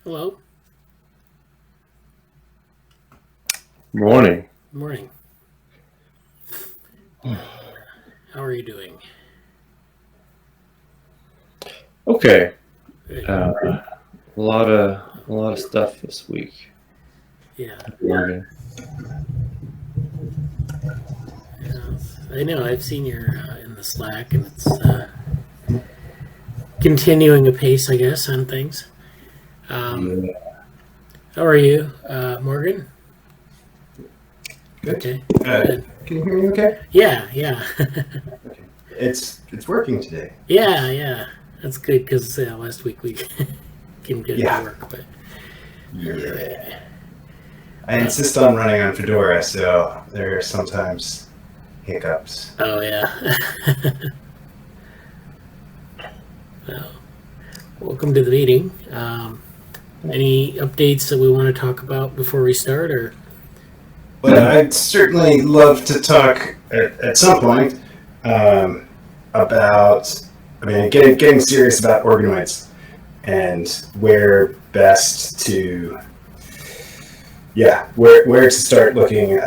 Hello. Morning. Morning. How are you doing? Okay. Good. A lot of stuff this week. Yeah. Morning. I know. I've seen you're in the Slack, and it's continuing apace, I guess, on things. How are you, Morgan? Good. Okay. Good. Can you hear me okay? Yeah. Okay. It's working today. Yeah. That's good because last week we couldn't get it to work, but Yeah. I insist on running on Fedora, so there are sometimes hiccups. Oh yeah. Well, welcome to the meeting. Any updates that we want to talk about before we start, or? But I'd certainly love to talk at some point about, getting serious about organoids and where best to, where to start looking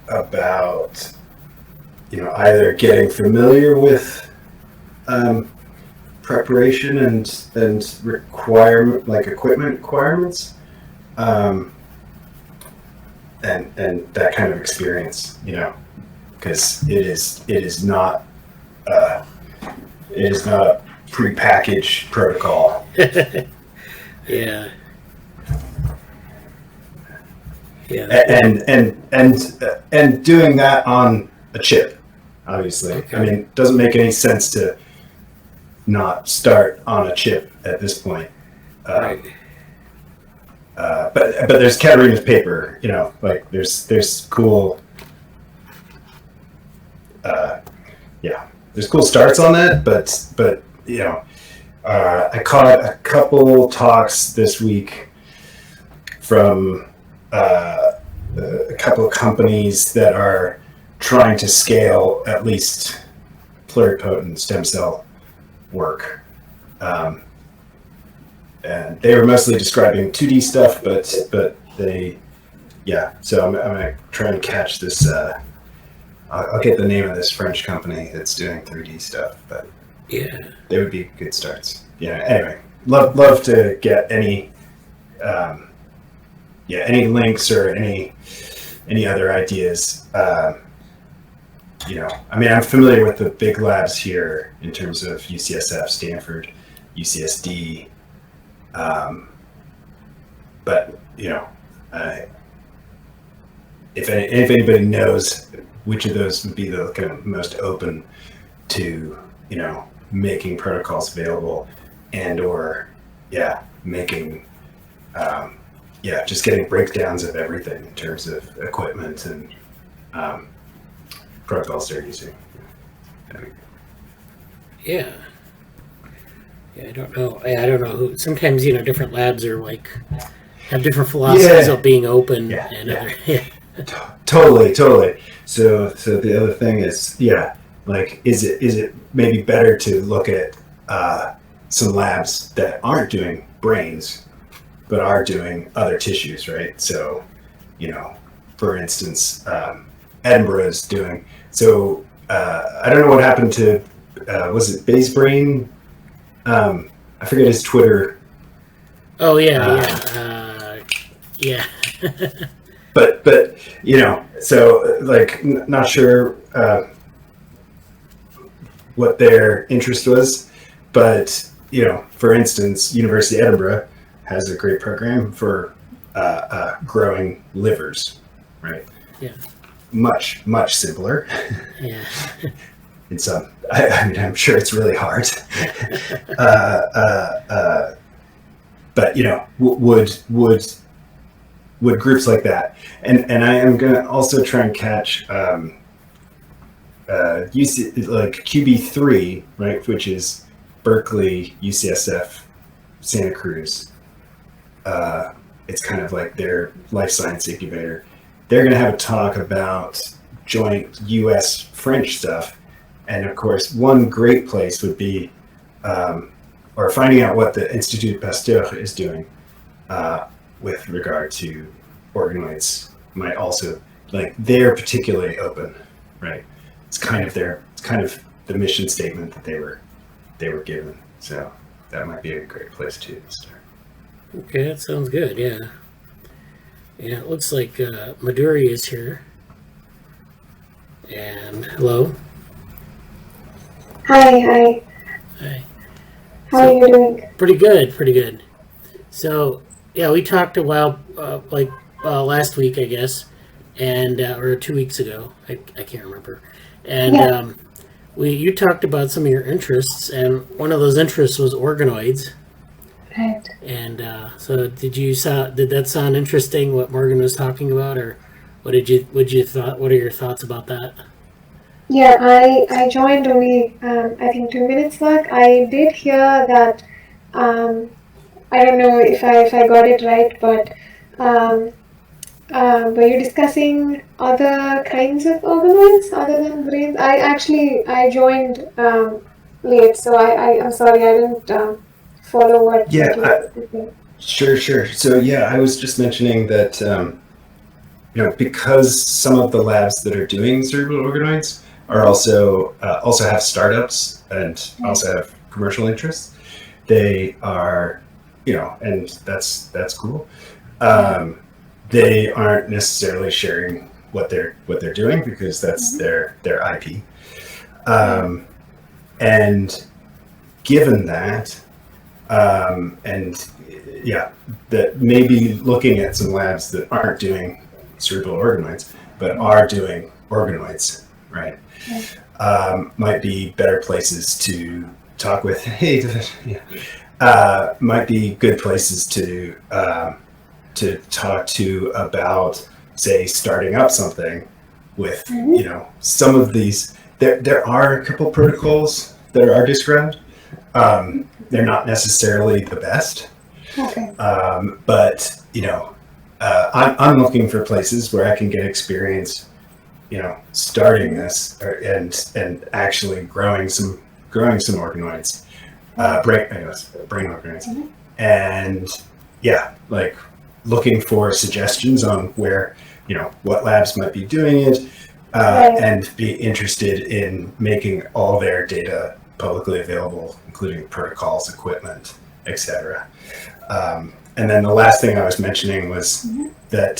about, either getting familiar with preparation and requirement, like equipment requirements. And that kind of experience, because it is not a prepackaged protocol. Yeah. And doing that on a chip, obviously. Okay. I mean, it doesn't make any sense to not start on a chip at this point. Right. But there's Katarina's paper, like there's cool, there's cool starts on that, but I caught a couple talks this week from a couple of companies that are trying to scale at least pluripotent stem cell work. And they were mostly describing 2D stuff, but they, so I'm gonna try and catch this. I'll get the name of this French company that's doing 3D stuff, but Yeah. they would be good starts. Anyway, love to get any links or any other ideas. I'm familiar with the big labs here in terms of UCSF, Stanford, UCSD. But if anybody knows which of those would be the kind of most open to making protocols available or making just getting breakdowns of everything in terms of equipment and protocols they're using. Yeah, I don't know. I don't know who. Sometimes different labs are have different philosophies of being open other. Totally. So the other thing is, is it maybe better to look at some labs that aren't doing brains, but are doing other tissues, right? So, for instance, Edinburgh is doing. So I don't know what happened to was it Bayes Brain? I forget his Twitter. Oh yeah. But so not sure what their interest was, but for instance, University of Edinburgh has a great program for growing livers, right? Yeah. Much simpler. Yeah. In some, I'm sure it's really hard. But would groups like that, and I am gonna also try and catch QB3, right, which is Berkeley, UCSF, Santa Cruz. It's kind of like their life science incubator. They're going to have a talk about joint U.S.-French stuff. And of course, one great place would be, or finding out what the Institut Pasteur is doing, with regard to organoids might also, like, they're particularly open, right? It's kind of the mission statement that they were given. So that might be a great place to start. Okay, that sounds good. Yeah. Yeah, it looks like Madhuri is here. And hello. Hi. Hi. How are you doing? Pretty good. So, yeah, we talked a while, last week, I guess, and or 2 weeks ago. I can't remember. And Yeah. you talked about some of your interests, and one of those interests was organoids. Right. And so, did that sound interesting? What Morgan was talking about, or what are your thoughts about that? Yeah, I joined only I think 2 minutes back. I did hear that. I don't know if I got it right, but were you discussing other kinds of organoids other than brains? I joined late, so I'm sorry I didn't follow what you were saying. Sure. So yeah, I was just mentioning that because some of the labs that are doing cerebral organoids are also have startups and also have commercial interests. They are, and that's cool. They aren't necessarily sharing what they're doing because that's their IP. And given that, that maybe looking at some labs that aren't doing cerebral organoids but are doing organoids, right? Might be better places to talk with. Hey, might be good places to talk to about, say, starting up something with, some of these. There are a couple protocols that are described. They're not necessarily the best. Okay. But I'm looking for places where I can get experience, starting this and actually growing some organoids, brain organoids, and like looking for suggestions on where, what labs might be doing it, and be interested in making all their data publicly available, including protocols, equipment, etc. And then the last thing I was mentioning was that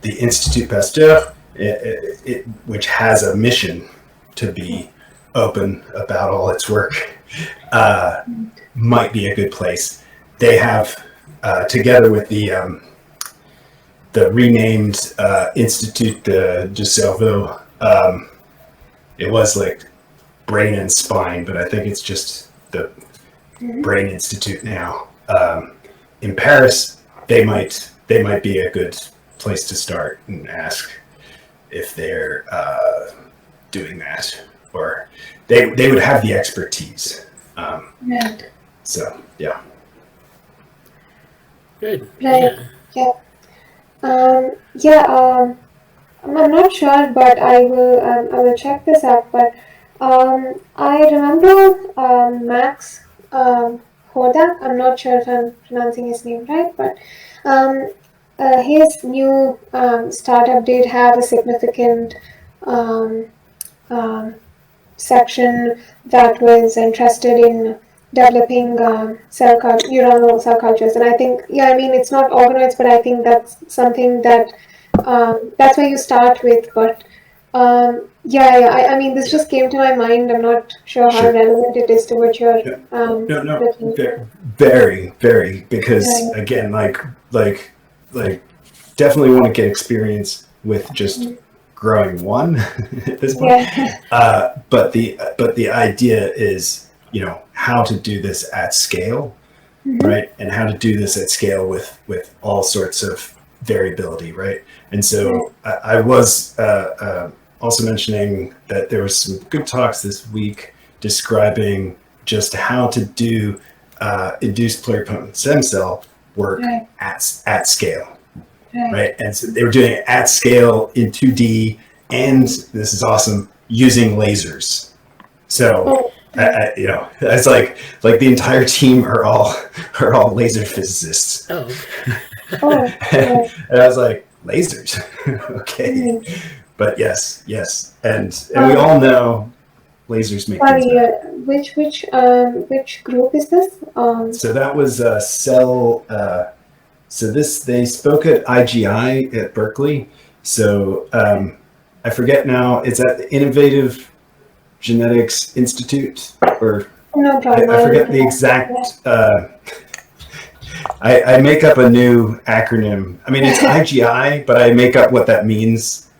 the Institut Pasteur, which has a mission to be open about all its work, might be a good place. They have, together with the renamed Institut du Cerveau, it was like Brain and Spine, but I think it's just the Brain Institute now. In Paris, they might be a good place to start and ask if they're doing that, or they would have the expertise. So yeah. Good. Right. Yeah. I'm not sure, but I will check this out. But I remember Max Hoda. I'm not sure if I'm pronouncing his name right, but his new startup did have a significant section that was interested in developing neuronal cell cultures. And I think, it's not organoids, but I think that's something that that's where you start with. But this just came to my mind. I'm not sure how relevant it is to what you're very, very, because again, like definitely want to get experience with just growing one at this point. But the idea is, how to do this at scale, right? And how to do this at scale with all sorts of variability, right? And so I was also mentioning that there was some good talks this week describing just how to do induced pluripotent stem cell work at scale, right? And so they were doing it at scale in 2D, and this is awesome, using lasers. So it's like the entire team are all laser physicists. Oh, Oh, yeah. And I was like, lasers, okay. Mm. But yes, and we all know lasers make things Sorry, better. which group is this? So that was Cell. So they spoke at IGI at Berkeley. So I forget now. Is that the Innovative Genetics Institute, or No problem. I forget the exact. I make up a new acronym. I mean, it's IGI, but I make up what that means,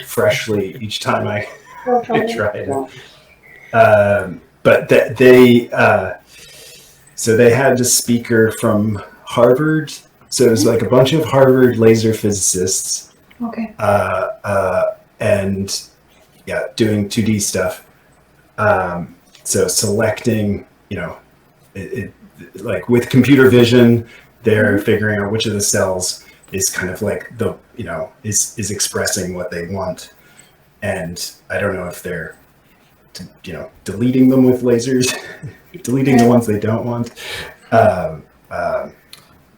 freshly each time I try it. But so they had a speaker from Harvard. So it was like a bunch of Harvard laser physicists. Okay. And doing 2D stuff. So selecting, like with computer vision, they're figuring out which of the cells is kind of like is expressing what they want. And I don't know if they're, deleting them with lasers, deleting the ones they don't want.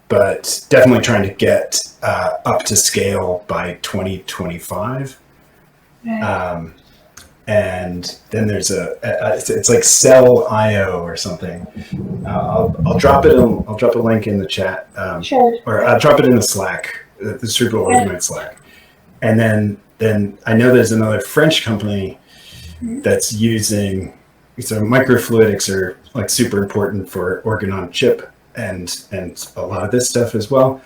But definitely trying to get up to scale by 2025. Right. And then there's it's like Cell IO or something. I'll drop it. I'll drop a link in the chat, Sure. or I'll drop it in the Slack, the Cerebral Organoid Slack. And then I know there's another French company that's using. So microfluidics are like super important for organ on chip and a lot of this stuff as well.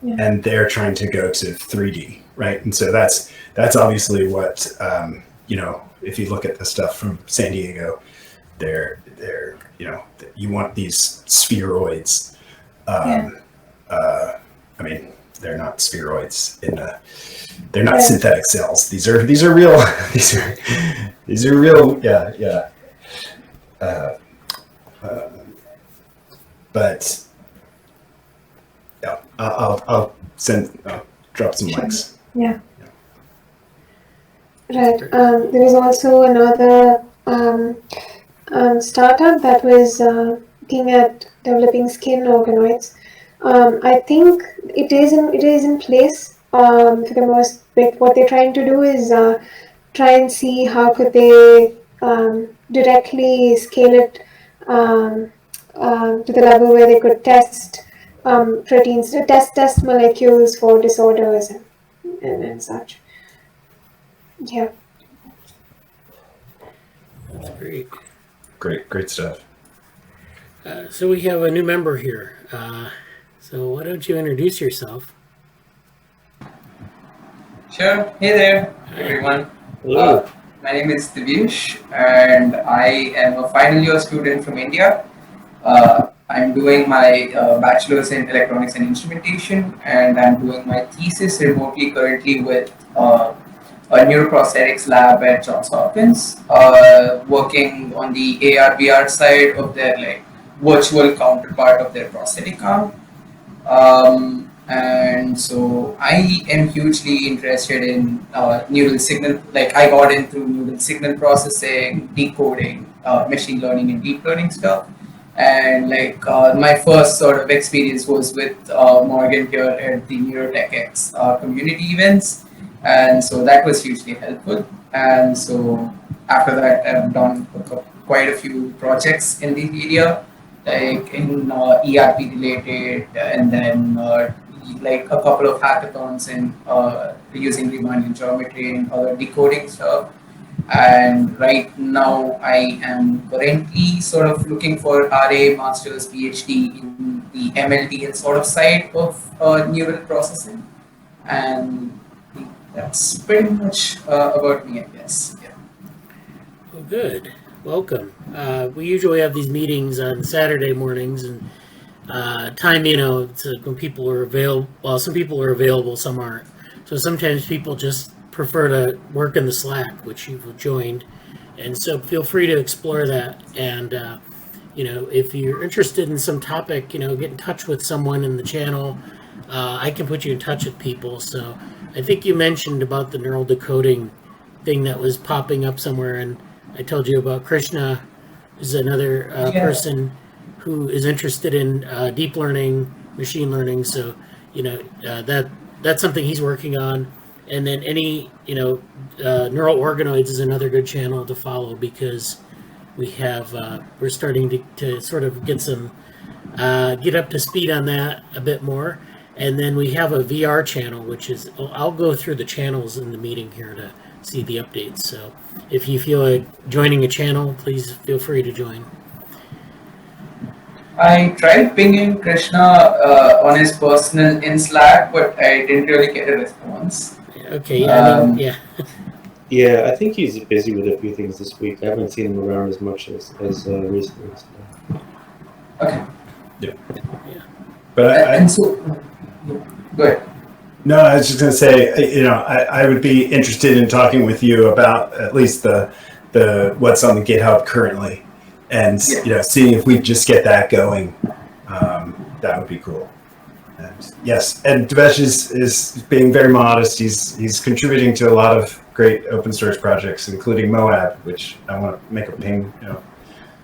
Yeah. And they're trying to go to 3D, right? And so that's obviously what if you look at the stuff from San Diego, they're you want these spheroids. I mean, they're not spheroids they're not synthetic cells. These are real. these are real. Yeah. But yeah, I'll drop some links. Yeah. Right. There was also another startup that was looking at developing skin organoids. I think it is in place for the most bit. What they're trying to do is try and see how could they directly scale it to the level where they could test proteins, test molecules for disorders and such. Yeah. that's great. Great stuff. So we have a new member here. So why don't you introduce yourself? Sure. Hey there, everyone. Hello. My name is Divyesh, and I am a final year student from India. I'm doing my bachelor's in electronics and instrumentation, and I'm doing my thesis remotely currently with a neuroprosthetics lab at Johns Hopkins, working on the AR/VR side of their virtual counterpart of their prosthetic arm. And so I am hugely interested in neural signal. I got in through neural signal processing, decoding, machine learning, and deep learning stuff. And my first sort of experience was with Morgan here at the NeuroTechX community events. And so that was hugely helpful. And so after that, I've done quite a few projects in the area, like in ERP related, and then a couple of hackathons in using Riemannian geometry and other decoding stuff. And right now I am currently sort of looking for RA, master's, PhD in the MLTL sort of side of neural processing. And that's pretty much about me, I guess. Yeah. Well, good. Welcome. We usually have these meetings on Saturday mornings, and time, it's when people are available. Well, some people are available, some aren't. So sometimes people just prefer to work in the Slack, which you've joined. And so feel free to explore that. And, if you're interested in some topic, get in touch with someone in the channel. I can put you in touch with people. So I think you mentioned about the neural decoding thing that was popping up somewhere, and I told you about Krishna is another person who is interested in deep learning, machine learning. So, that's something he's working on. And then neural organoids is another good channel to follow because we're starting to sort of get up to speed on that a bit more. And then we have a VR channel, which is, I'll go through the channels in the meeting here to see the updates. So if you feel like joining a channel, please feel free to join. I tried pinging Krishna on his personal in Slack, but I didn't really get a response. Okay, yeah. Yeah, I think he's busy with a few things this week. I haven't seen him around as much as recently. So. Okay. Yeah. But go ahead. No, I was just going to say, I would be interested in talking with you about at least the what's on the GitHub currently, and seeing if we just get that going. That would be cool. And yes, and Divyesh is being very modest. He's contributing to a lot of great open source projects, including Moab, which I want to make a ping.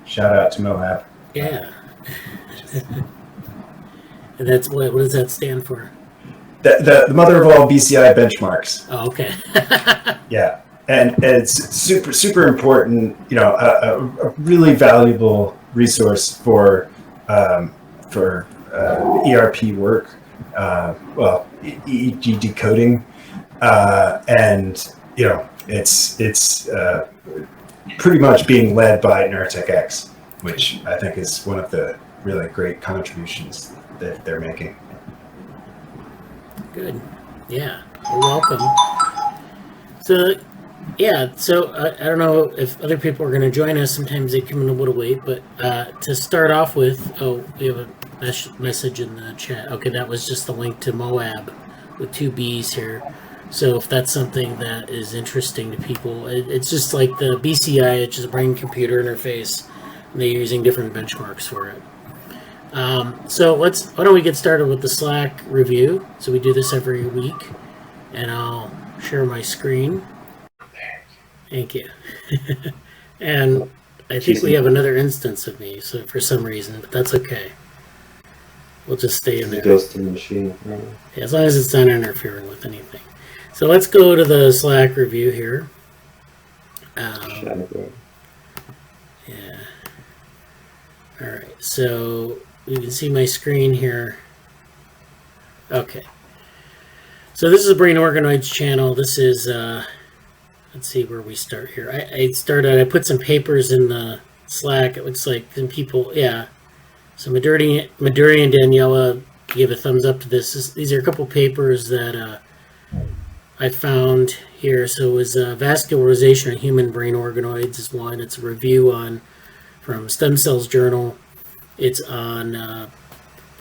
Shout out to Moab. Yeah. And that's what does that stand for? The mother of all BCI benchmarks. Oh, okay. Yeah, and it's super important. A really valuable resource for ERP work. EEG decoding, and it's pretty much being led by Neurotech X, which I think is one of the really great contributions that they're making. Good. Yeah. Well, welcome. So, I don't know if other people are going to join us. Sometimes they come in a little late, but to start off with, we have a message in the chat. Okay, that was just the link to Moab with 2 B's here. So if that's something that is interesting to people, it's just like the BCI, it's just brain-computer interface, and they're using different benchmarks for it. So why don't we get started with the Slack review? So we do this every week, and I'll share my screen. Thank you. And I think we have another instance of me, so for some reason, but that's okay. We'll just stay in there. It goes to the machine. Right? Yeah, as long as it's not interfering with anything. So let's go to the Slack review here. Yeah. All right. So you can see my screen here. Okay. So this is a Brain Organoids channel. This is, let's see where we start here. I put some papers in the Slack. It looks like some people, yeah. So Madhuri and Daniela gave a thumbs up to this. These are a couple papers that I found here. So it was Vascularization of Human Brain Organoids is one. It's a review from Stem Cells Journal. It's on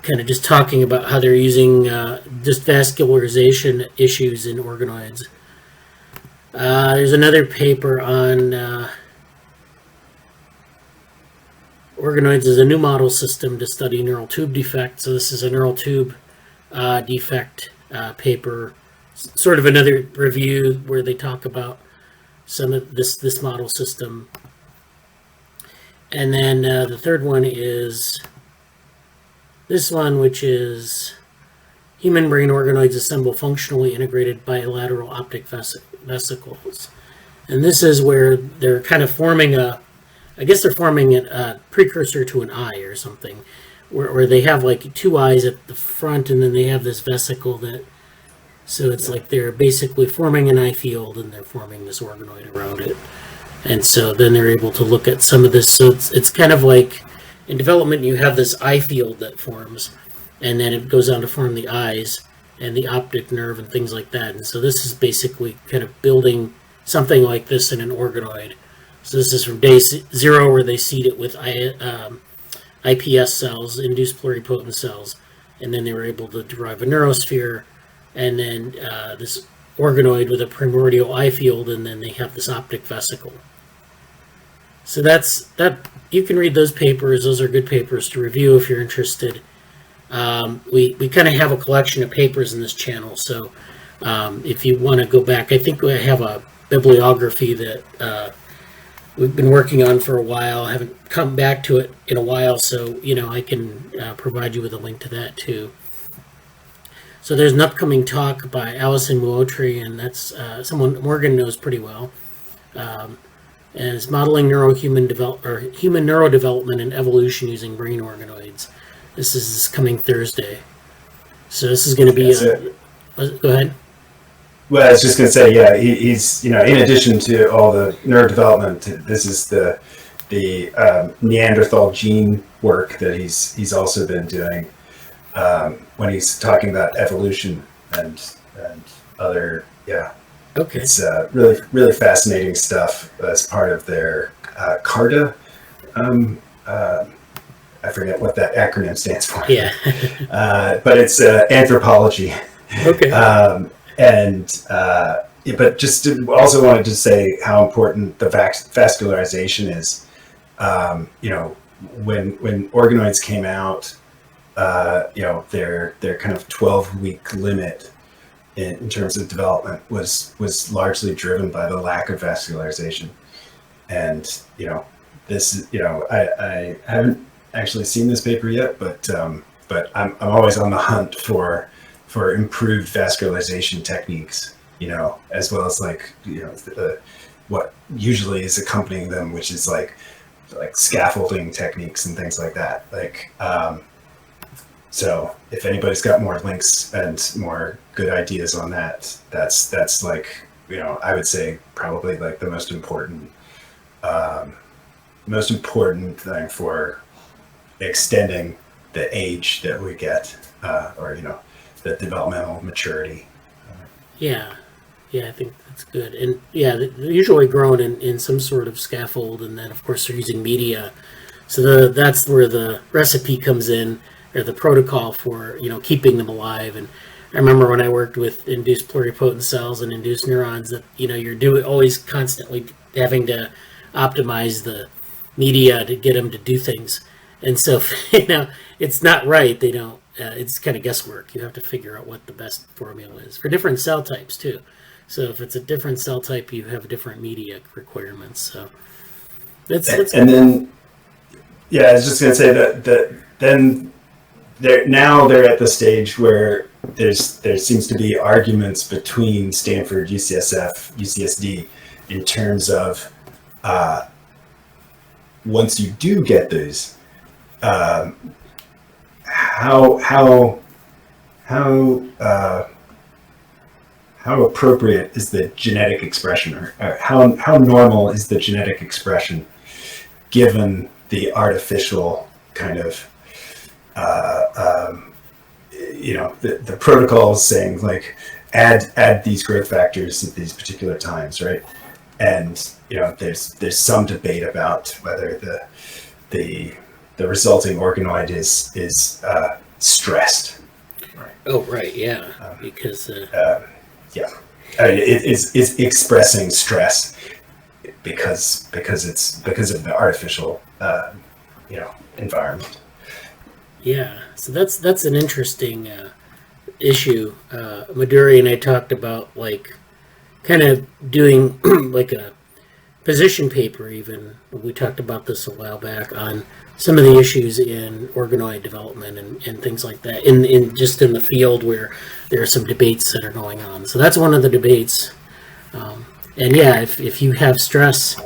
kind of just talking about how they're using just vascularization issues in organoids. There's another paper on organoids as a new model system to study neural tube defects. So this is a neural tube defect paper, sort of another review where they talk about some of this model system. And then the third one is this one, which is Human Brain Organoids Assemble Functionally Integrated Bilateral Optic Vesicles. And this is where they're kind of forming a precursor to an eye or something, where they have like 2 eyes at the front and then they have this vesicle so it's like they're basically forming an eye field and they're forming this organoid around it. And so then they're able to look at some of this. So it's kind of like in development, you have this eye field that forms, and then it goes on to form the eyes and the optic nerve and things like that. And so this is basically kind of building something like this in an organoid. So this is from day 0 where they seed it with IPS cells, induced pluripotent cells, and then they were able to derive a neurosphere, and then this organoid with a primordial eye field, and then they have this optic vesicle. So that's that. You can read those papers. Those are good papers to review if you're interested. We kind of have a collection of papers in this channel, so if you want to go back, I think we have a bibliography that we've been working on for a while. I haven't come back to it in a while, so I can provide you with a link to that too. So there's an upcoming talk by Alison Muotri, and that's someone Morgan knows pretty well. And it's modeling human neurodevelopment and evolution using brain organoids. This is coming Thursday. So this is going to be. Go ahead. Well, I was just going to say, yeah, he's in addition to all the neurodevelopment, this is the Neanderthal gene work that he's also been doing when he's talking about evolution and other, yeah. Okay. It's really, really fascinating stuff as part of their CARTA. I forget what that acronym stands for. Yeah. But it's anthropology. Okay. But just also wanted to say how important the vascularization is. When organoids came out, their kind of 12-week limit in terms of development was largely driven by the lack of vascularization. And this is I haven't actually seen this paper yet, but I'm always on the hunt for improved vascularization techniques, as well as what usually is accompanying them, which is like scaffolding techniques and things like that. So if anybody's got more links and more good ideas on that, that's I would say probably the most important thing for extending the age that we get, or the developmental maturity. Yeah, I think that's good. And yeah, they're usually grown in some sort of scaffold, and then of course they're using media. So that's where the recipe comes in, or the protocol for keeping them alive. And I remember when I worked with induced pluripotent cells and induced neurons that you're always constantly having to optimize the media to get them to do things. And so it's not right. They don't. It's kind of guesswork. You have to figure out what the best formula is for different cell types too. So if it's a different cell type, you have different media requirements. So that's and then I was just gonna say that then they're at the stage where there seems to be arguments between Stanford, UCSF, UCSD in terms of once you do get those, how appropriate is the genetic expression, or how normal is the genetic expression given the artificial kind of the protocols saying add these growth factors at these particular times, right? And there's some debate about whether the resulting organoid is stressed. Right. Oh, right, yeah, because it's expressing stress because of the artificial environment. Yeah, so that's an interesting issue. Madhuri and I talked about kind of doing a position paper even. We talked about this a while back on some of the issues in organoid development and things like that in just in the field where there are some debates that are going on. So that's one of the debates. And yeah, if you have stress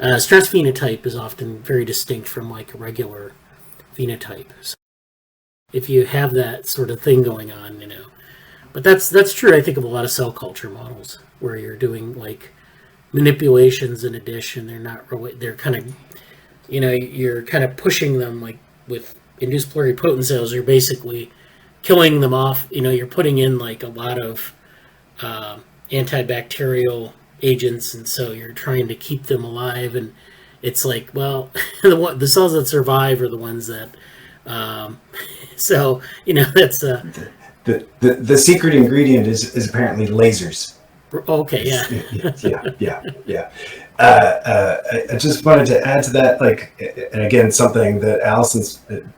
phenotype is often very distinct from a regular phenotype. So if you have that sort of thing going on, but that's true, I think, of a lot of cell culture models where you're doing manipulations in a dish, and they're not really, they're kind of, you're kind of pushing them with induced pluripotent cells. You're basically killing them off. You're putting in a lot of antibacterial agents, and so you're trying to keep them alive. And it's well, the cells that survive are the ones that. So that's the secret ingredient is apparently lasers. Okay, yeah. I just wanted to add to that, and again, something that Allison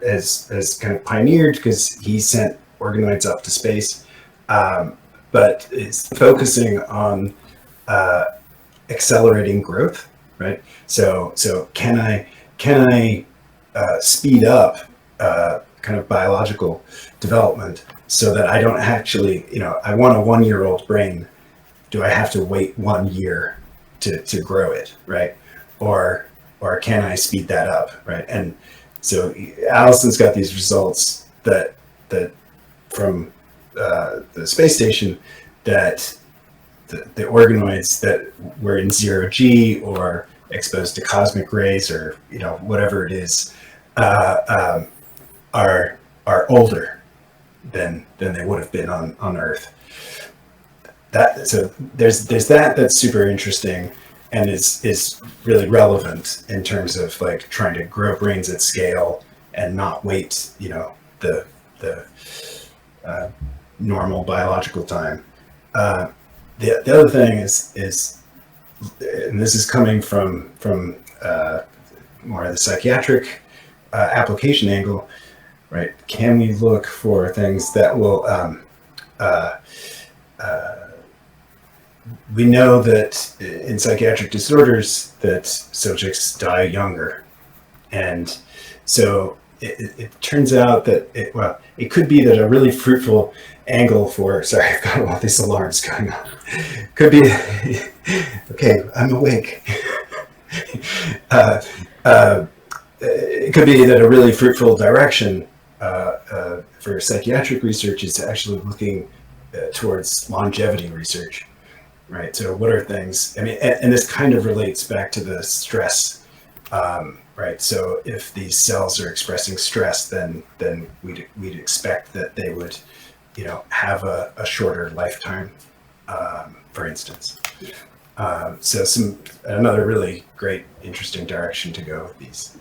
has kind of pioneered because he sent organoids up to space, but it's focusing on accelerating growth right? So can I speed up kind of biological development so that I don't actually, I want a 1-year-old brain. Do I have to wait 1 year to grow it, right? Or can I speed that up, right? And so Allison's got these results that from the space station, that the organoids that were in 0G or exposed to cosmic rays, or whatever it is, are older than they would have been on Earth. So there's that's super interesting, and is really relevant in terms of like trying to grow brains at scale and not wait the normal biological time. The other thing is, and this is coming from more of the psychiatric application angle, right? Can we look for things that will we know that in psychiatric disorders that subjects die younger, and so it turns out that it could be that a really fruitful angle for, sorry, I've got all these alarms going on, could be okay, I'm awake. It could be that a really fruitful direction for psychiatric research is actually looking towards longevity research, right? So what are things, I mean, and this kind of relates back to the stress, right? So if these cells are expressing stress, then we'd expect that they would, have a shorter lifetime, for instance. So another really great, interesting direction to go with these.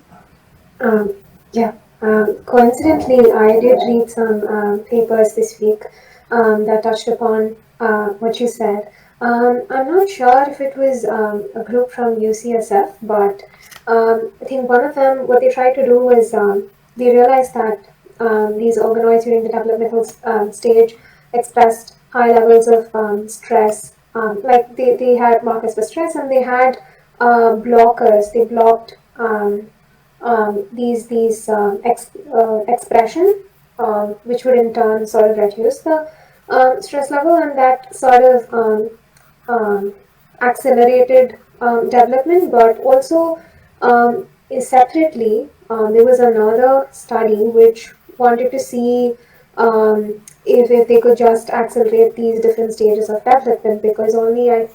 Coincidentally, I did read some papers this week that touched upon what you said. I'm not sure if it was a group from UCSF, but I think one of them, what they tried to do was they realized that these organoids during the developmental stage expressed high levels of stress. Like they had markers for stress, and they had blockers. They blocked these expression, which would in turn sort of reduce the stress level, and that sort of accelerated development. But also separately, there was another study which wanted to see if they could just accelerate these different stages of development, because only in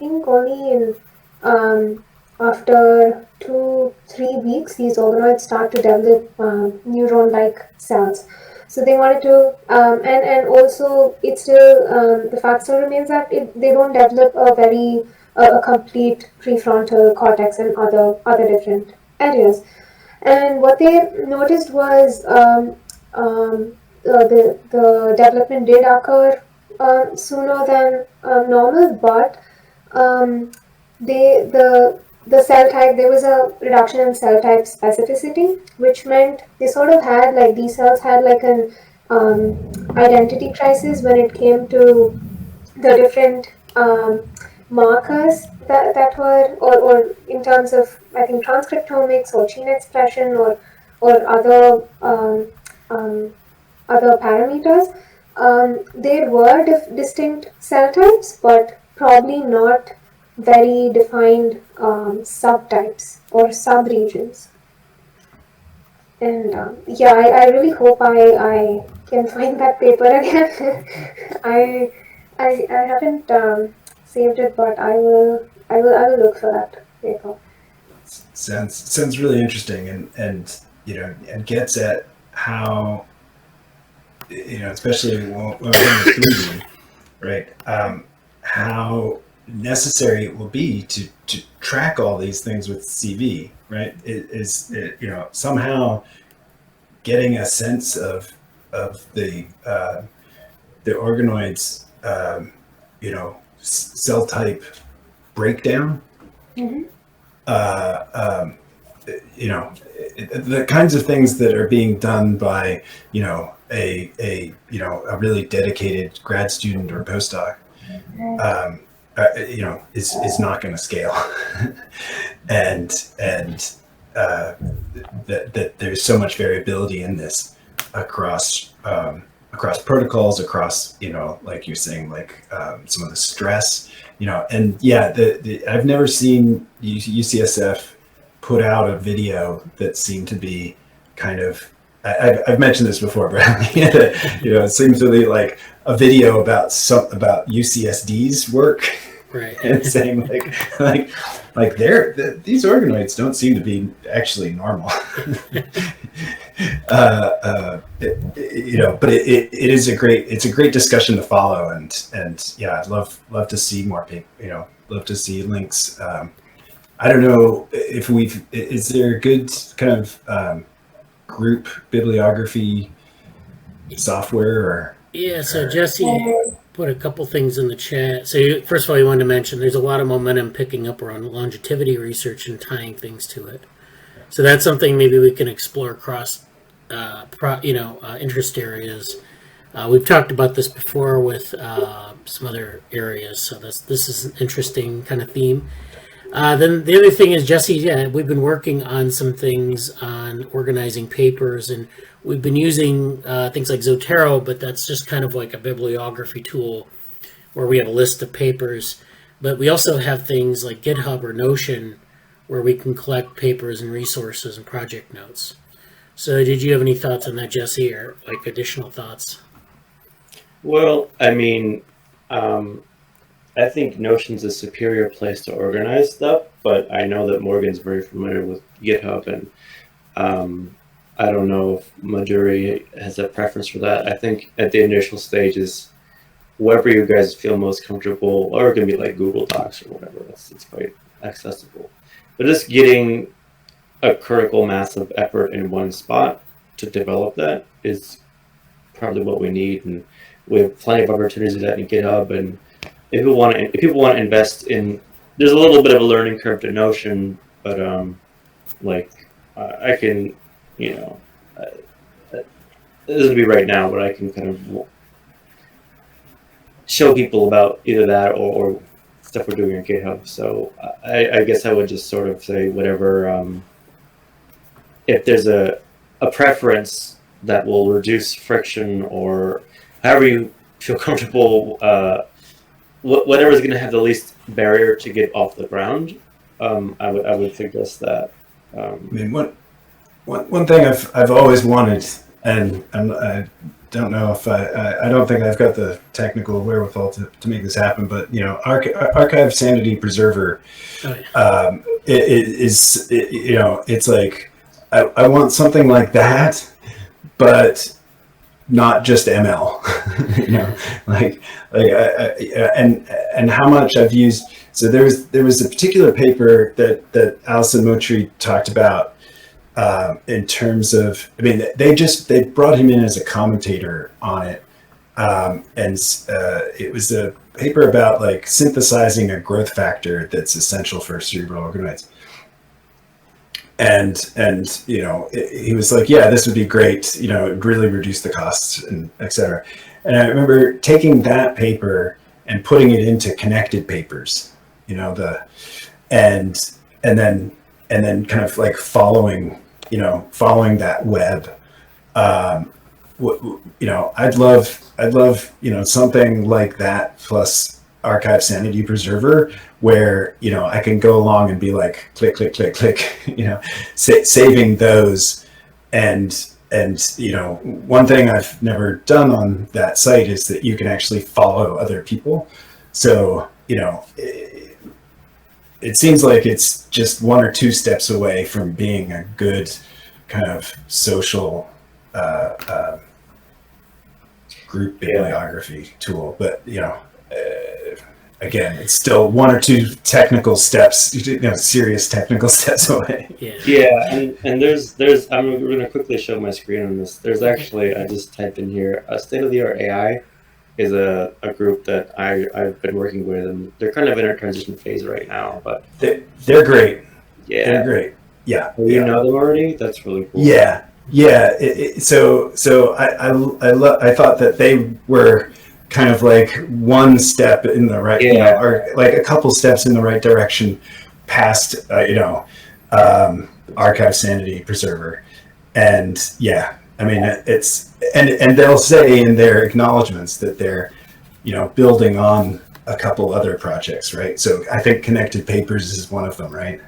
after 2-3 weeks these organoids start to develop neuron-like cells. So they wanted to, and also it's still, the fact still remains that they don't develop a complete prefrontal cortex and other different areas. And what they noticed was the development did occur sooner than normal, but the cell type, there was a reduction in cell type specificity, which meant they sort of had, like, these cells had like an identity crisis when it came to the different markers that were, or in terms of, I think, transcriptomics or gene expression or other parameters. There were distinct cell types, but probably not very defined subtypes or subregions. And I really hope I can find that paper again. I haven't saved it, but I will look for that paper. Sounds really interesting, and and gets at how, especially when we're in 3D, right? How necessary it will be to track all these things with CV, right? Somehow getting a sense of the organoids, cell type breakdown. Mm-hmm. The kinds of things that are being done by a really dedicated grad student or postdoc. is not going to scale, and that there's so much variability in this across protocols, across, like you're saying, like some of the stress, and I've never seen UCSF put out a video that seemed to be kind of, I've mentioned this before, Bradley. It seems to be like a video about UCSD's work, right? And saying like these organoids don't seem to be actually normal. But it's a great discussion to follow, and yeah, I'd love to see more people. Love to see links. I don't know if is there a good kind of group bibliography software or? Yeah, so Jesse put a couple things in the chat. So first of all, you wanted to mention there's a lot of momentum picking up around longevity research and tying things to it. So that's something maybe we can explore across, interest areas. We've talked about this before with some other areas. So this is an interesting kind of theme. Then the other thing is, Jesse, we've been working on some things on organizing papers, and we've been using things like Zotero, but that's just kind of like a bibliography tool where we have a list of papers. But we also have things like GitHub or Notion where we can collect papers and resources and project notes. So did you have any thoughts on that, Jesse, or like additional thoughts? Well, I mean, I think Notion's a superior place to organize stuff, but I know that Morgan's very familiar with GitHub, and I don't know if Madhuri has a preference for that. I think at the initial stages, wherever you guys feel most comfortable, or it can be like Google Docs or whatever, it's quite accessible. But just getting a critical mass of effort in one spot to develop that is probably what we need, and we have plenty of opportunities to do that in GitHub. And if people want to invest in, there's a little bit of a learning curve to Notion, but I can, it doesn't be right now, but I can kind of show people about either that or stuff we're doing on GitHub. So I guess I would just sort of say whatever, if there's a preference that will reduce friction, or however you feel comfortable, whatever is going to have the least barrier to get off the ground, I would suggest that. I mean, one thing I've always wanted, and I don't know if I don't think I've got the technical wherewithal to make this happen, but Archive Sanity Preserver, it's like I want something like that, but not just ML, and how much I've used. So there was a particular paper that Alison Moultrie talked about in terms of, I mean, they brought him in as a commentator on it, and it was a paper about like synthesizing a growth factor that's essential for cerebral organoids. And he was like, yeah, this would be great. It would really reduce the costs and et cetera. And I remember taking that paper and putting it into connected papers, and then kind of like following that web. I'd love, something like that plus Archive Sanity Preserver, where I can go along and be like click click click click, saving those, and one thing I've never done on that site is that you can actually follow other people. So it seems like it's just one or two steps away from being a good kind of social group bibliography tool, but again, it's still one or two technical steps, serious technical steps away. Yeah, and there's I'm going to quickly show my screen on this. There's actually, I just typed in here, State of the Art AI is a group that I've been working with, and they're kind of in a transition phase right now, but they're great. Yeah, they're great. Yeah, you know them already. That's really cool. Yeah. So I thought that they were kind of like one step in the right, or like a couple steps in the right direction past, archive sanity preserver. And I mean, it's, and they'll say in their acknowledgments that they're, building on a couple other projects, right? So I think Connected Papers is one of them, right?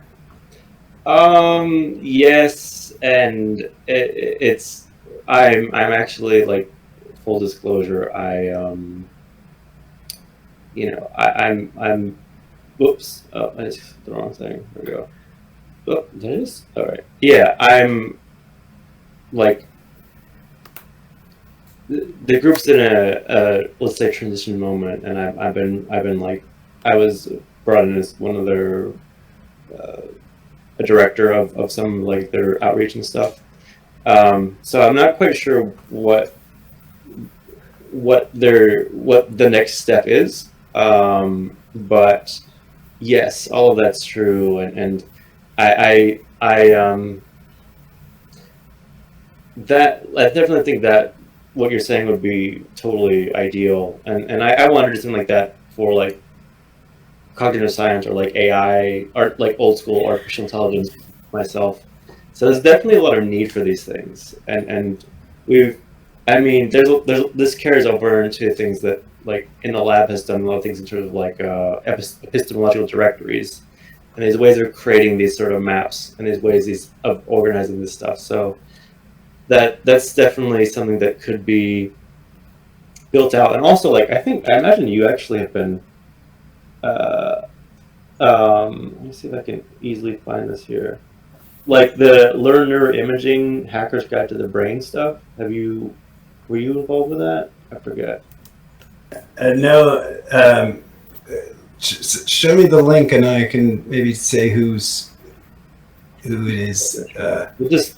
Yes, and it's I'm actually, like, full disclosure, I'm whoops, oh, I just hit the wrong thing. There we go. Oh, that is all right. Yeah, I'm like the group's in a let's say transition moment, and I've been like, I was brought in as one of their a director of some, like, their outreach and stuff. So I'm not quite sure what the next step is. But yes, all of that's true, and I definitely think that what you're saying would be totally ideal, and I want to do something like that for, like, cognitive science or, like, AI, or, like, old school artificial intelligence myself. So there's definitely a lot of need for these things, and there's this carries over into things that, like, in the lab has done a lot of things in terms of, like, epistemological directories, and these ways of creating these sort of maps, and these ways of organizing this stuff. So that's definitely something that could be built out. And also, like, I imagine you actually have been let me see if I can easily find this here, like the Learn Neuroimaging Hacker's Guide to the Brain stuff. Were you involved with that? I forget. No. Show me the link, and I can maybe say who it is. It's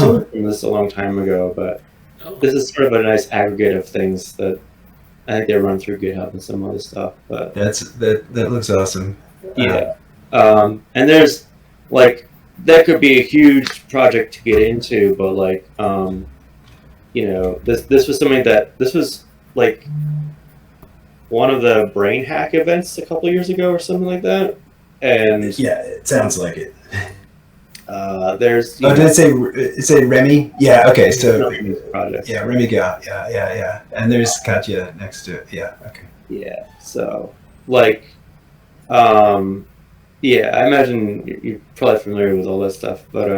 from this a long time ago, but this is sort of a nice aggregate of things that I think they run through GitHub and some other stuff. But that looks awesome. Yeah. And there's, like, that could be a huge project to get into, but, like, this was something this was, like, one of the brain hack events a couple years ago or something like that. And yeah, it sounds like it. There's did it say Remy? Yeah, okay, so project. Yeah, Remy got yeah, and there's Katya next to it. Yeah, okay. Yeah, so, like, I imagine you're probably familiar with all that stuff, but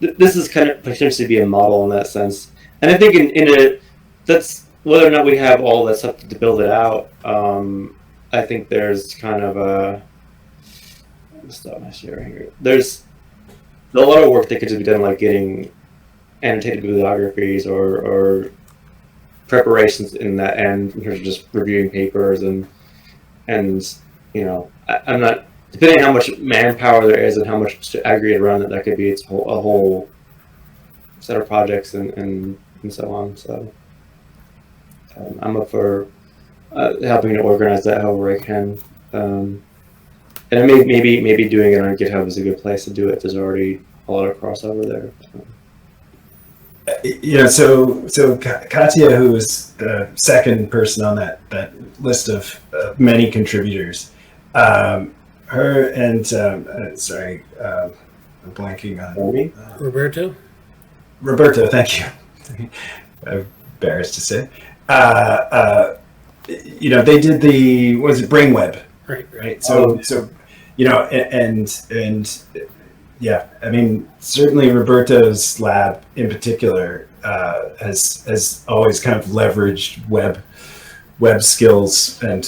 this is kind of potentially be a model in that sense. And I think that's whether or not we have all that stuff to build it out. I think there's kind of stop my sharing here. There's a lot of work that could just be done, like getting annotated bibliographies or preparations in that end, in terms of just reviewing papers and I'm not, depending on how much manpower there is and how much to aggregate around that could be a whole set of projects and so on. So I'm up for helping to organize that however I can. And maybe doing it on GitHub is a good place to do it. There's already a lot of crossover there. So Katya, who is the second person on that list of many contributors, her and I'm blanking on Roberto. Thank you. I'm embarrassed to say. They did the Brainweb, right? So I mean, certainly Roberto's lab in particular has always kind of leveraged web skills and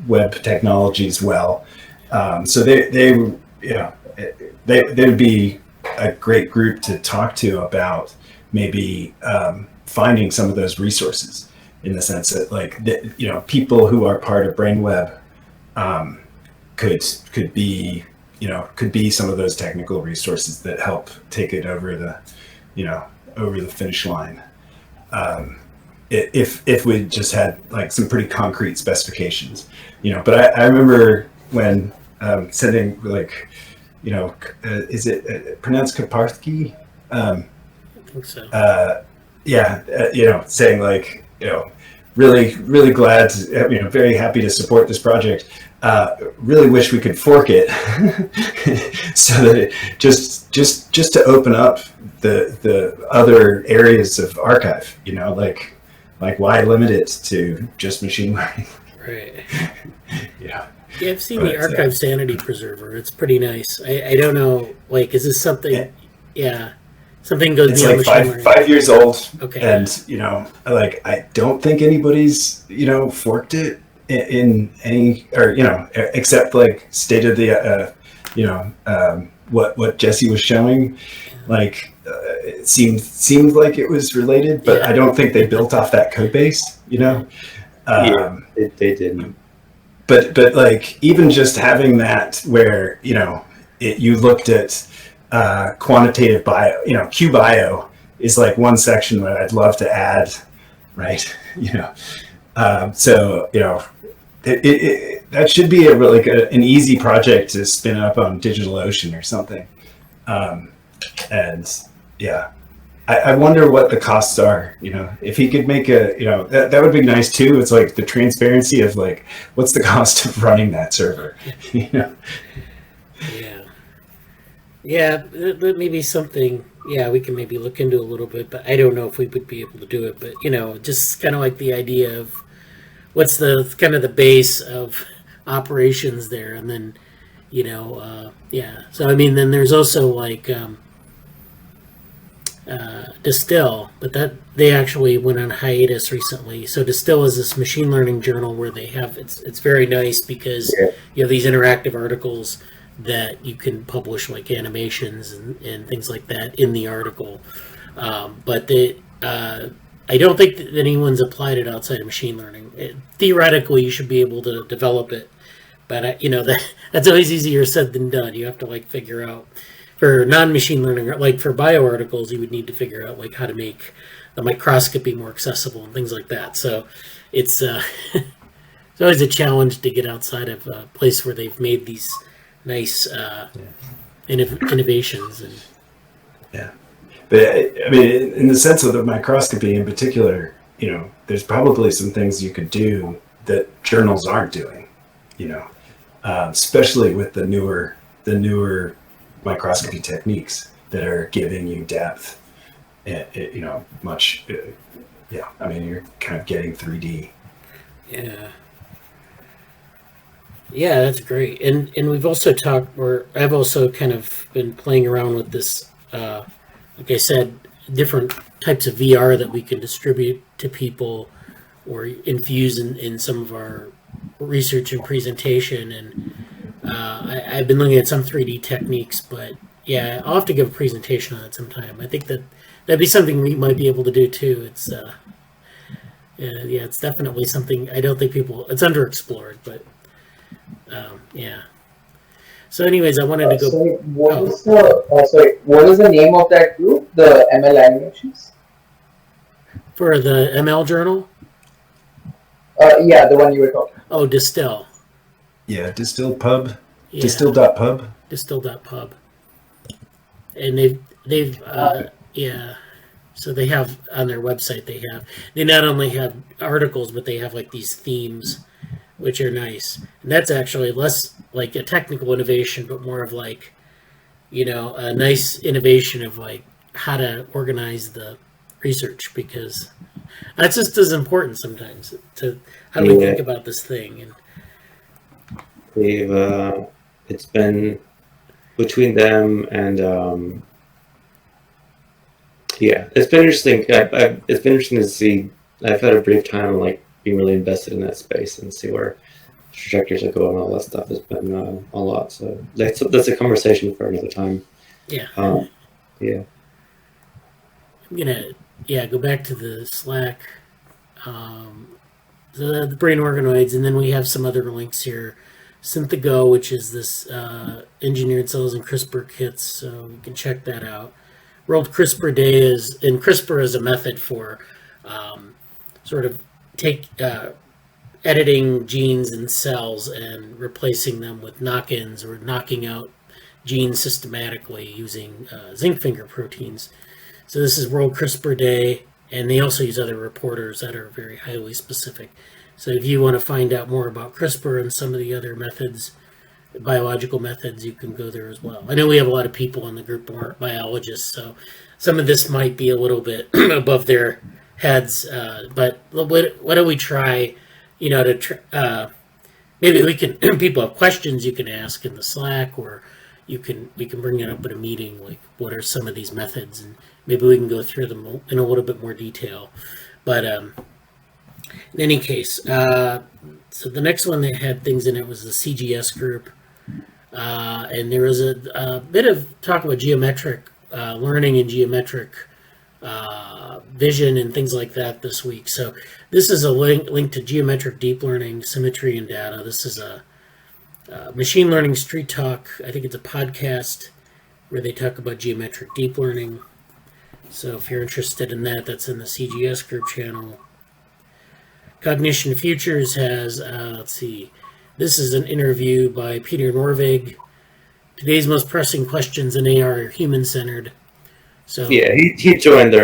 web technologies well. So they would be a great group to talk to about maybe finding some of those resources, in the sense that, like, people who are part of Brainweb could be some of those technical resources that help take it over the finish line. If we just had, like, some pretty concrete specifications, but I remember when sending, like, is it pronounced Kaparsky? I think so. saying like, really, really glad, very happy to support this project. Really wish we could fork it so that it just to open up the other areas of archive, like why limit it to just machine learning? Right. Yeah. Yeah, I've seen the archive sanity preserver. It's pretty nice. I don't know, like, is this something? Yeah, something goes It's beyond like machine learning. 5 years old. Okay. And like I don't think anybody's forked it in any, or except like state of the what Jesse was showing, like it seemed like it was related, but I don't think they built off that code base. They didn't. But like even just having that where you looked at quantitative bio, QBio is like one section that I'd love to add, right? That should be an easy project to spin up on DigitalOcean or something. I wonder what the costs are. If he could make that would be nice too. It's like the transparency of like, what's the cost of running that server? Yeah, that may be something. Yeah, we can maybe look into a little bit, but I don't know if we would be able to do it. But just kind of like the idea of what's the kind of the base of operations there, and then So I mean, then there's also like Distill, but that they actually went on hiatus recently. So Distill is this machine learning journal where they have it's very nice because you have these interactive articles that you can publish like animations and things like that in the article. But I don't think that anyone's applied it outside of machine learning. Theoretically, you should be able to develop it, but that's always easier said than done. You have to like figure out for non-machine learning, like for bio articles, you would need to figure out like how to make the microscopy more accessible and things like that. So it's it's always a challenge to get outside of a place where they've made these nice innovations. And but I mean, in the sense of the microscopy in particular, there's probably some things you could do that journals aren't doing, especially with the newer microscopy techniques that are giving you depth, much. I mean, you're kind of getting 3D. Yeah, that's great. And we've also talked, or I've also kind of been playing around with this, like I said, different types of VR that we can distribute to people or infuse in some of our research and presentation. And I've been looking at some 3D techniques, but yeah, I'll have to give a presentation on it sometime. I think that'd be something we might be able to do too. It's it's definitely something I don't think it's underexplored, but So anyways, I wanted to go. Sorry, what is the name of that group? The ML animations? For the ML journal? Yeah, the one you were talking about. Oh, Distill. Yeah, Distill Pub. Yeah. Distill.pub. Distill.pub. And they've so they have on their website they not only have articles, but they have like these themes, which are nice. And that's actually less like a technical innovation, but more of like, a nice innovation of like how to organize the research, because that's just as important sometimes to how do we think about this thing. And it's been between them and it's been interesting. It's been interesting to see. I've had a brief time like being really invested in that space and see where trajectories are going. All that stuff has been a lot. So that's a conversation for another time. Yeah. I'm gonna go back to the Slack, the brain organoids, and then we have some other links here. Synthago, which is this engineered cells and CRISPR kits, so you can check that out. World CRISPR Day is, and CRISPR is a method for sort of editing genes in cells and replacing them with knock-ins or knocking out genes systematically using zinc finger proteins. So this is World CRISPR Day, and they also use other reporters that are very highly specific. So if you want to find out more about CRISPR and some of the other methods, biological methods, you can go there as well. I know we have a lot of people in the group who aren't biologists, so some of this might be a little bit above their heads, but what do we try, maybe we can, people have questions you can ask in the Slack, or we can bring it up at a meeting, like what are some of these methods, and maybe we can go through them in a little bit more detail. But in any case, so the next one that had things in it was the CGS group, and there was a bit of talk about geometric learning and geometric vision and things like that this week. So this is a link to geometric deep learning, symmetry, and data. This is a machine learning street talk. I think it's a podcast where they talk about geometric deep learning. So if you're interested in that, that's in the CGS group channel. Cognition Futures has, let's see, this is an interview by Peter Norvig. Today's most pressing questions in AR are human-centered. So yeah, he joined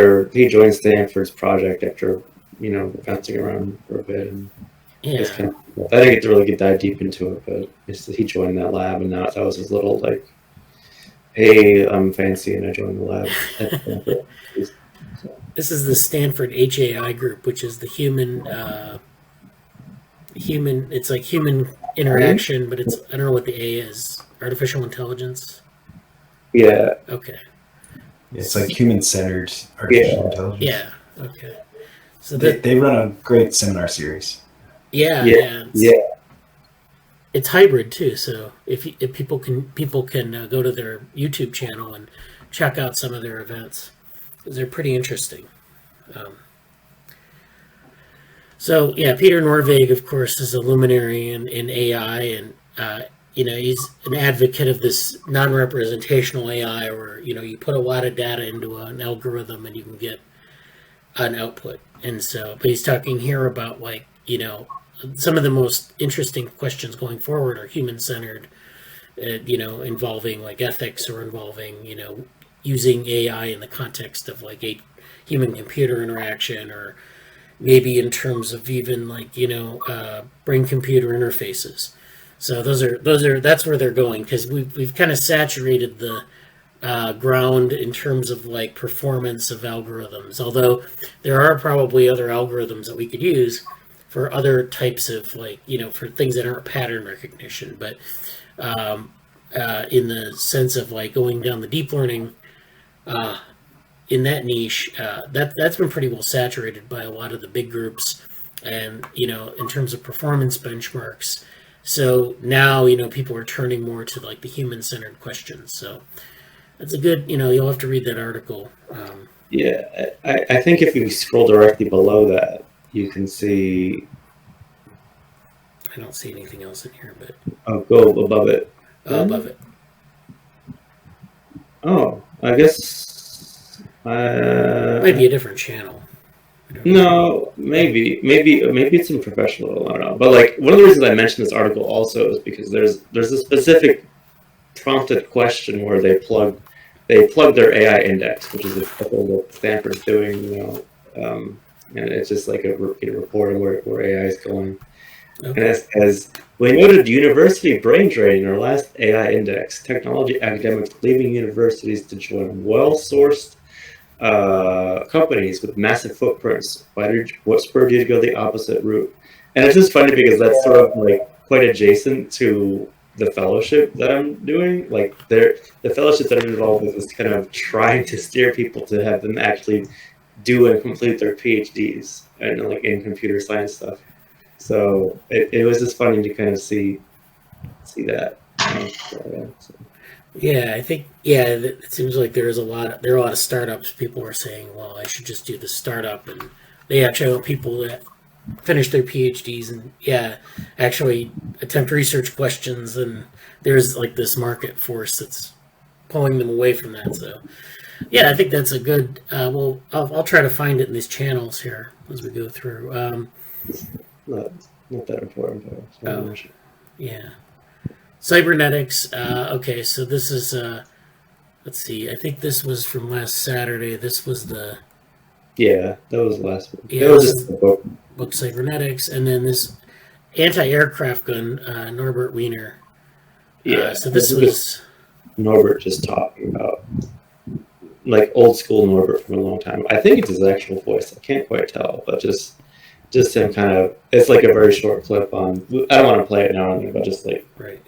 Stanford's project after bouncing around for a bit, and yeah, I didn't get to really dive deep into it, but he joined that lab, and that was his little like, hey, I'm fancy and I joined the lab at Stanford. This is the Stanford HAI group, which is the human. It's like human interaction, but it's, I don't know what the A is. Artificial intelligence. Yeah. Okay. It's like human-centered artificial intelligence. Yeah. Okay. So they run a great seminar series. Yeah. It's hybrid too. So if people can go to their YouTube channel and check out some of their events. They're pretty interesting. So yeah, Peter Norvig, of course, is a luminary in AI, and he's an advocate of this non-representational AI, where you put a lot of data into an algorithm and you can get an output. And so, but he's talking here about some of the most interesting questions going forward are human-centered, involving like ethics, or involving using AI in the context of like a human-computer interaction, or maybe in terms of even like brain-computer interfaces. So that's where they're going, because we've kind of saturated the ground in terms of like performance of algorithms. Although there are probably other algorithms that we could use for other types of for things that aren't pattern recognition, but in the sense of like going down the deep learning. In that niche, that's been pretty well saturated by a lot of the big groups, and in terms of performance benchmarks. So now people are turning more to like the human-centered questions. So that's a good you'll have to read that article. Yeah, I think if you scroll directly below that, you can see. I don't see anything else in here, but go above it. Above it. Oh, I guess Might be a different channel. No, maybe it's in professional. I don't know. But like, one of the reasons I mentioned this article also is because there's a specific prompted question where they plug their AI index, which is a couple that Stanford's doing, and it's just like a report on where AI is going. Okay. And it says, we noted university brain drain in our last AI index. Technology academics leaving universities to join well-sourced companies with massive footprints. What spurred you to go the opposite route? And it's just funny because that's sort of like quite adjacent to the fellowship that I'm doing. Like the fellowship that I'm involved with is kind of trying to steer people to have them actually do and complete their PhDs and like in computer science stuff. So it was just funny to kind of see that. Yeah, I think it seems like there are a lot of startups. People are saying, well, I should just do the startup, and they actually want people that finish their PhDs and actually attempt research questions, and there's like this market force that's pulling them away from that. So I think that's a good. I'll try to find it in these channels here as we go through. Not that important. Yeah. Cybernetics. Okay, so this is. Let's see. I think this was from last Saturday. This was the Yeah, that was the last one. Yeah, It was this just is a book. book Cybernetics, and then this anti-aircraft gun, Norbert Wiener. Yeah, So this is was Norbert just talking about like old school Norbert from a long time. I think it's his actual voice. I can't quite tell, but just him kind of. It's like a very short clip on. I don't want to play it now, but just like right.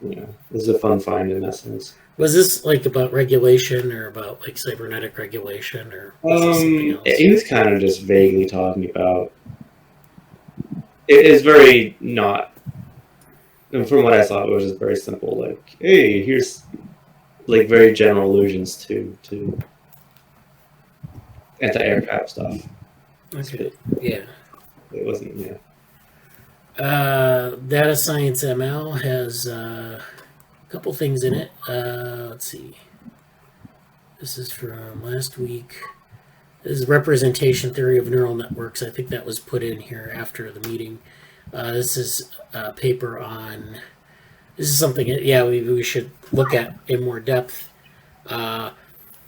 this is a fun find in that sense. Was this like about regulation or about like cybernetic regulation or was this something else? He was kind of just vaguely talking about. It is very not. And from what I saw, it was just very simple. Like, hey, here's like very general allusions to anti-aircraft stuff. Okay. Yeah. It wasn't. Yeah. Data Science ML has a couple things in it. Let's see. This is from last week. This is representation theory of neural networks. I think that was put in here after the meeting. This is a paper on. This is something. Yeah, we should look at in more depth. But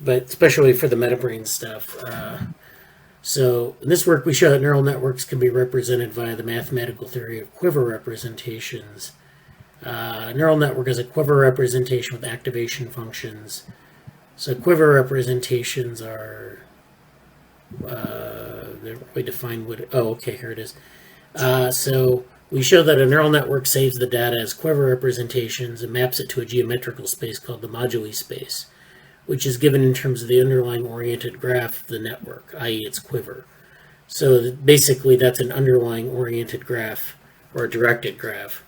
especially for the metabrain stuff. So in this work, we show that neural networks can be represented via the mathematical theory of quiver representations. A neural network is a quiver representation with activation functions. So quiver representations are, they're really defined what, oh, okay, here it is. So we show that a neural network saves the data as quiver representations and maps it to a geometrical space called the moduli space, which is given in terms of the underlying oriented graph of the network, i.e. its quiver. So basically that's an underlying oriented graph or a directed graph.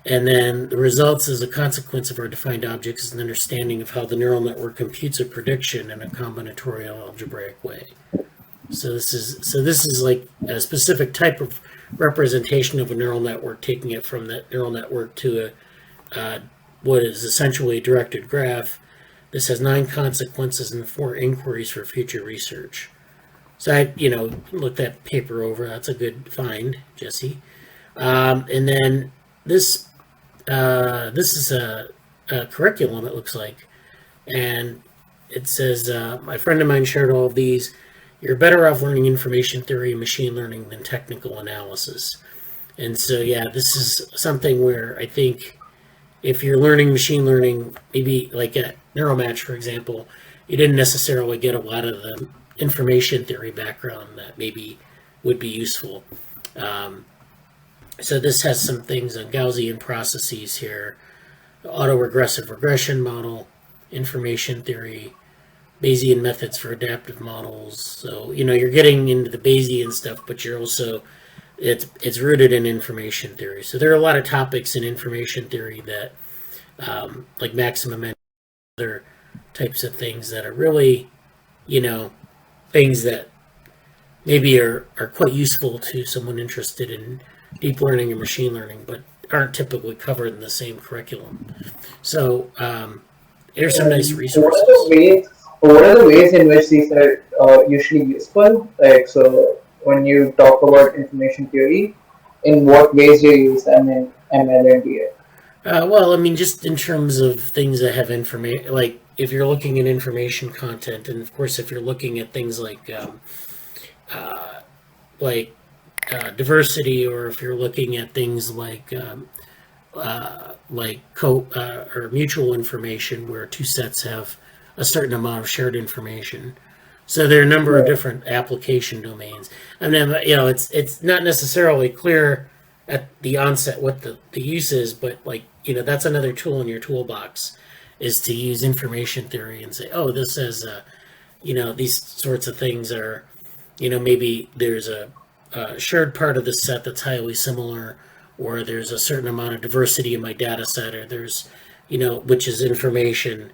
And then the results as a consequence of our defined objects is an understanding of how the neural network computes a prediction in a combinatorial algebraic way. So this is like a specific type of representation of a neural network, taking it from that neural network to a what is essentially a directed graph. This has 9 consequences and 4 inquiries for future research. So I, looked that paper over. That's a good find, Jesse. And then this is a curriculum, it looks like. And it says, my friend of mine shared all of these. You're better off learning information theory and machine learning than technical analysis. And so, yeah, this is something where I think if you're learning machine learning, maybe like at Neuromatch, for example, you didn't necessarily get a lot of the information theory background that maybe would be useful. So this has some things on Gaussian processes here, autoregressive regression model, information theory, Bayesian methods for adaptive models. So, you're getting into the Bayesian stuff, but you're also, it's rooted in information theory. So there are a lot of topics in information theory that, like maximum and other types of things that are really, things that maybe are quite useful to someone interested in deep learning and machine learning, but aren't typically covered in the same curriculum. So here's some nice resources. What are the ways in which these are usually useful? Like, so when you talk about information theory, in what ways do you use them in ML and DA? Well, I mean, just in terms of things that have information, like if you're looking at information content, and of course, if you're looking at things like diversity, or if you're looking at things like or mutual information, where two sets have a certain amount of shared information. So there are a number of different application domains. And then, it's not necessarily clear at the onset what the use is, but that's another tool in your toolbox, is to use information theory and say, oh, this says, these sorts of things are, maybe there's a shared part of the set that's highly similar, or there's a certain amount of diversity in my data set, or there's, which is information.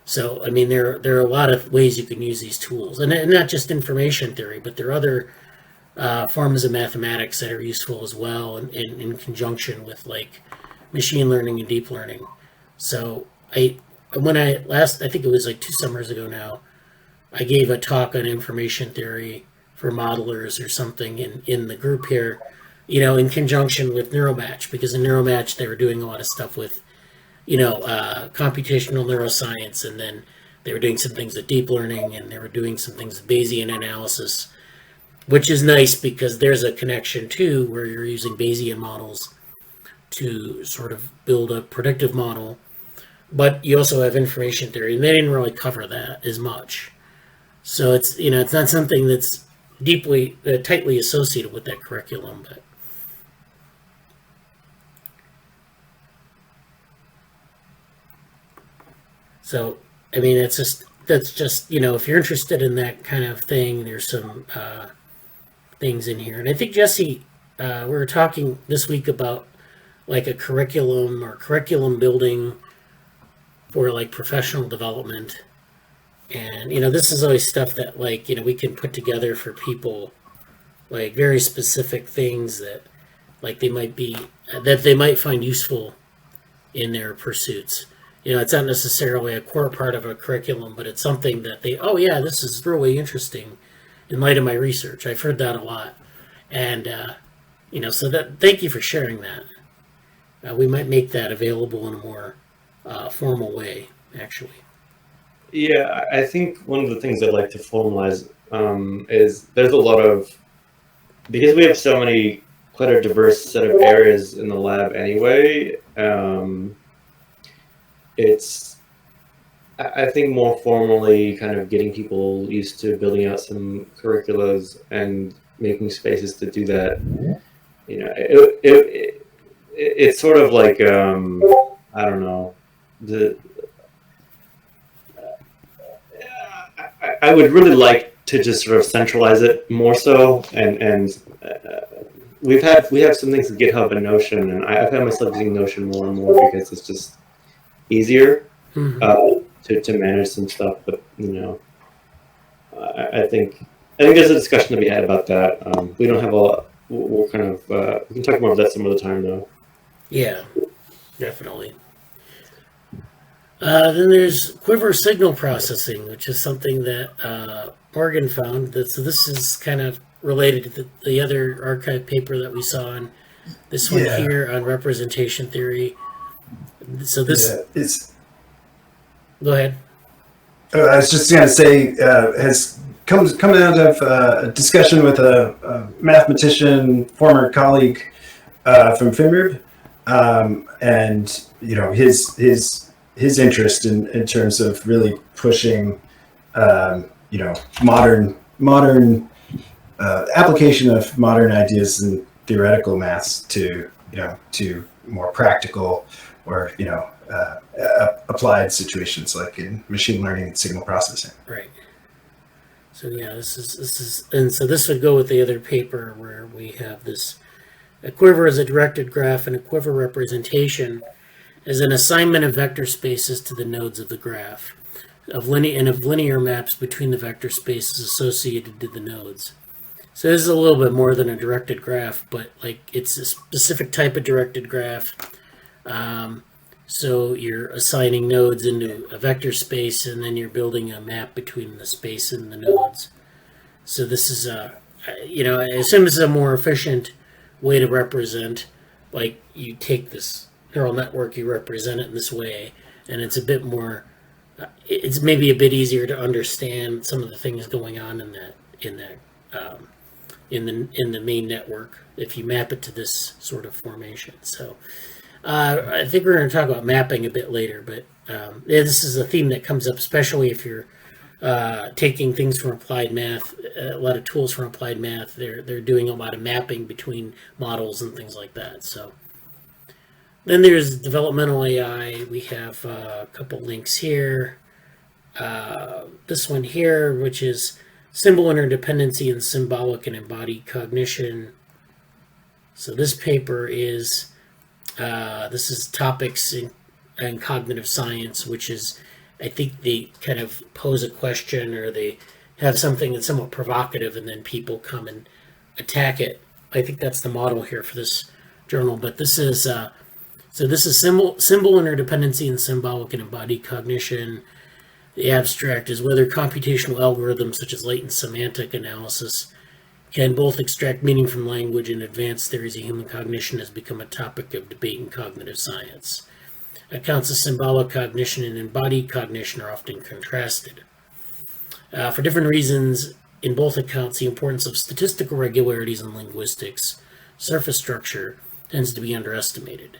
So, I mean, there are a lot of ways you can use these tools, and not just information theory, but there are other forms of mathematics that are useful as well, in conjunction with like machine learning and deep learning. So, I think it was like 2 summers ago now, I gave a talk on information theory for modelers or something in the group here, in conjunction with Neuromatch, because in Neuromatch they were doing a lot of stuff with computational neuroscience, and then They were doing some things with deep learning, and they were doing some things with Bayesian analysis, which is nice because there's a connection too where you're using Bayesian models to sort of build a predictive model, but you also have information theory, and they didn't really cover that as much. So it's it's not something that's deeply tightly associated with that curriculum, but so I mean that's just if you're interested in that kind of thing, there's some things in here. And I think Jesse, we were talking this week about like a curriculum or curriculum building for like professional development. And, this is always stuff that like, we can put together for people, like very specific things that like they might find useful in their pursuits. It's not necessarily a core part of a curriculum, but it's something that this is really interesting in light of my research. I've heard that a lot. And, thank you for sharing that. We might make that available in a more formal way, actually. Yeah, I think one of the things I'd like to formalize is there's a lot of, because we have so many, quite a diverse set of areas in the lab anyway, it's, I think more formally kind of getting people used to building out some curriculums and making spaces to do that. It's sort of like, I don't know, I would really like to just sort of centralize it more so, and we have some things with GitHub and Notion, and I've had myself using Notion more and more because it's just easier to manage some stuff. But I think there's a discussion to be had about that. We don't have we're kind of we can talk more about that some other time though. Yeah, definitely. Then there's Quiver signal processing, which is something that Morgan found. So this is kind of related to the other archive paper that we saw, and this one here on representation theory. So this it's. Go ahead. I was just going to say, has come out of a discussion with a mathematician, former colleague from FIMRIB, and his interest in terms of really pushing, modern application of modern ideas in theoretical maths to more practical or applied situations like in machine learning and signal processing. Right. So yeah, this is, and so this would go with the other paper where we have this. A quiver is a directed graph, and a quiver representation is an assignment of vector spaces to the nodes of the graph, of linear maps between the vector spaces associated to the nodes. So this is a little bit more than a directed graph, but like it's a specific type of directed graph. So you're assigning nodes into a vector space, and then you're building a map between the space and the nodes. So this is I assume this is a more efficient way to represent, like you take this neural network, you represent it in this way, and it's a bit more, it's maybe a bit easier to understand some of the things going on in the main network if you map it to this sort of formation. So I think we're going to talk about mapping a bit later, but this is a theme that comes up, especially if you're taking things from applied math. A lot of tools from applied math, they're doing a lot of mapping between models and things like that. So then there's developmental AI. We have a couple links here. This one here, which is symbol interdependency and symbolic and embodied cognition. So this paper is this is topics in cognitive science, which is, I think they kind of pose a question or they have something that's somewhat provocative, and then people come and attack it. I think that's the model here for this journal. But this is symbol interdependency and symbolic and embodied cognition. The abstract is whether computational algorithms such as latent semantic analysis can both extract meaning from language and advanced theories of human cognition has become a topic of debate in cognitive science. accounts of symbolic cognition and embodied cognition are often contrasted. For different reasons, in both accounts, the importance of statistical regularities in linguistics, surface structure, tends to be underestimated.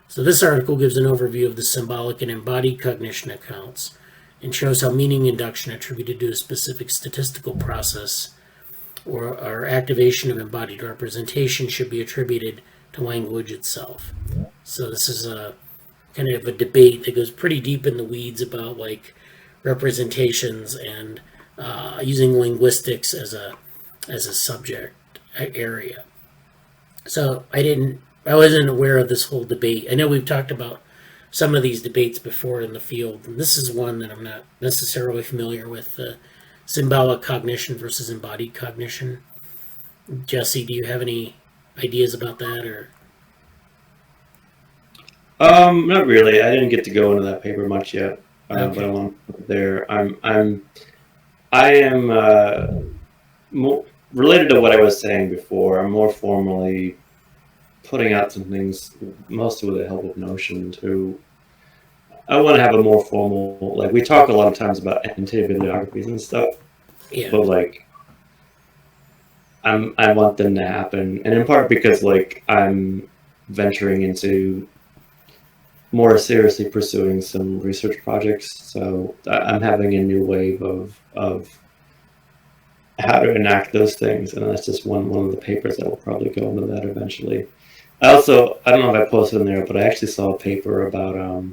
So this article gives an overview of the symbolic and embodied cognition accounts and shows how meaning induction attributed to a specific statistical process or activation of embodied representation should be attributed to language itself. So this is a kind of a debate that goes pretty deep in the weeds about like representations and using linguistics as a subject area. So I wasn't aware of this whole debate. I know we've talked about some of these debates before in the field, and this is one that I'm not necessarily familiar with, the symbolic cognition versus embodied cognition. Jesse, do you have any ideas about that, or? Not really. I didn't get to go into that paper much yet, Okay. but I want to put there. I am more related to what I was saying before. I'm more formally putting out some things, mostly with the help of Notion. I want to have a more formal, like we talk a lot of times about annotated bibliographies and stuff, Yeah. but like I want them to happen, and in part because like I'm venturing into more seriously pursuing some research projects, so I'm having a new wave of how to enact those things, and that's just one of the papers that will probably go into that eventually. I don't know if I posted in there, but I actually saw a paper about a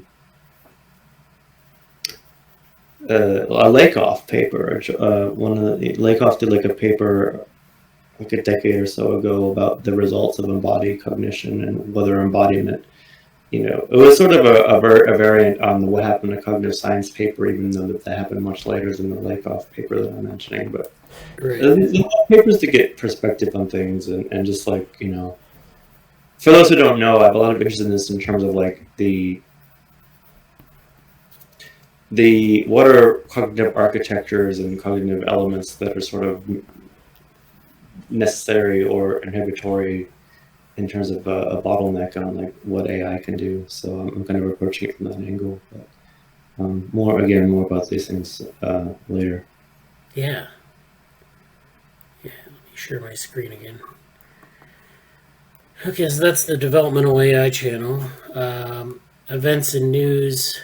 Lakoff paper. One of the Lakoff did like a paper like a decade or so ago about the results of embodied cognition and whether embodiment. It was sort of a variant on the what happened to cognitive science paper, even though that happened much later than the Lakoff paper that I'm mentioning. But Right. there's papers to get perspective on things and just like, for those who don't know, I have a lot of interest in this in terms of like the what are cognitive architectures and cognitive elements that are sort of necessary or inhibitory in terms of a bottleneck on like what AI can do. So I'm kind of approaching it from that angle. But more about these things later. Yeah. Yeah, let me share my screen again. Okay, so that's the developmental AI channel. Events and news.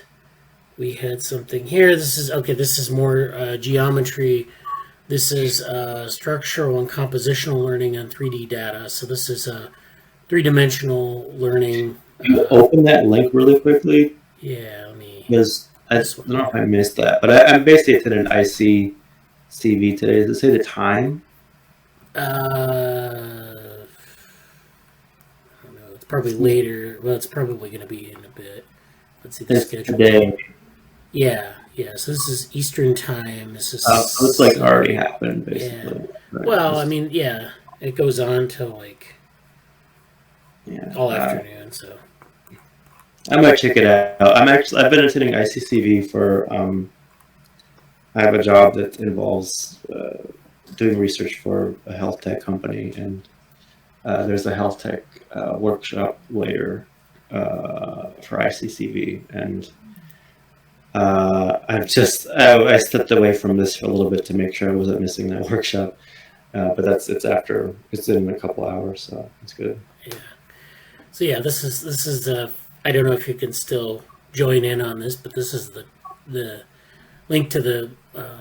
We had something here. This is more geometry. This is structural and compositional learning on 3D data. So this is three-dimensional learning. Can you open that link really quickly? Yeah, let me. Because I don't know if I missed that, but I'm basically attending ICCV today. Does it say the time? I don't know. It's probably later. Well, it's probably going to be in a bit. Let's see the schedule. Today. Yeah. So this is Eastern time. This is. So it's like already happened, basically. Yeah. Right. Well, I mean, yeah, it goes on till like all afternoon. So I might check it out. I've been attending ICCV for. I have a job that involves doing research for a health tech company, and there's a health tech workshop later for ICCV, and I stepped away from this for a little bit to make sure I wasn't missing that workshop, but it's in a couple hours, so it's good. Yeah. So yeah, this is I don't know if you can still join in on this, but this is the link to the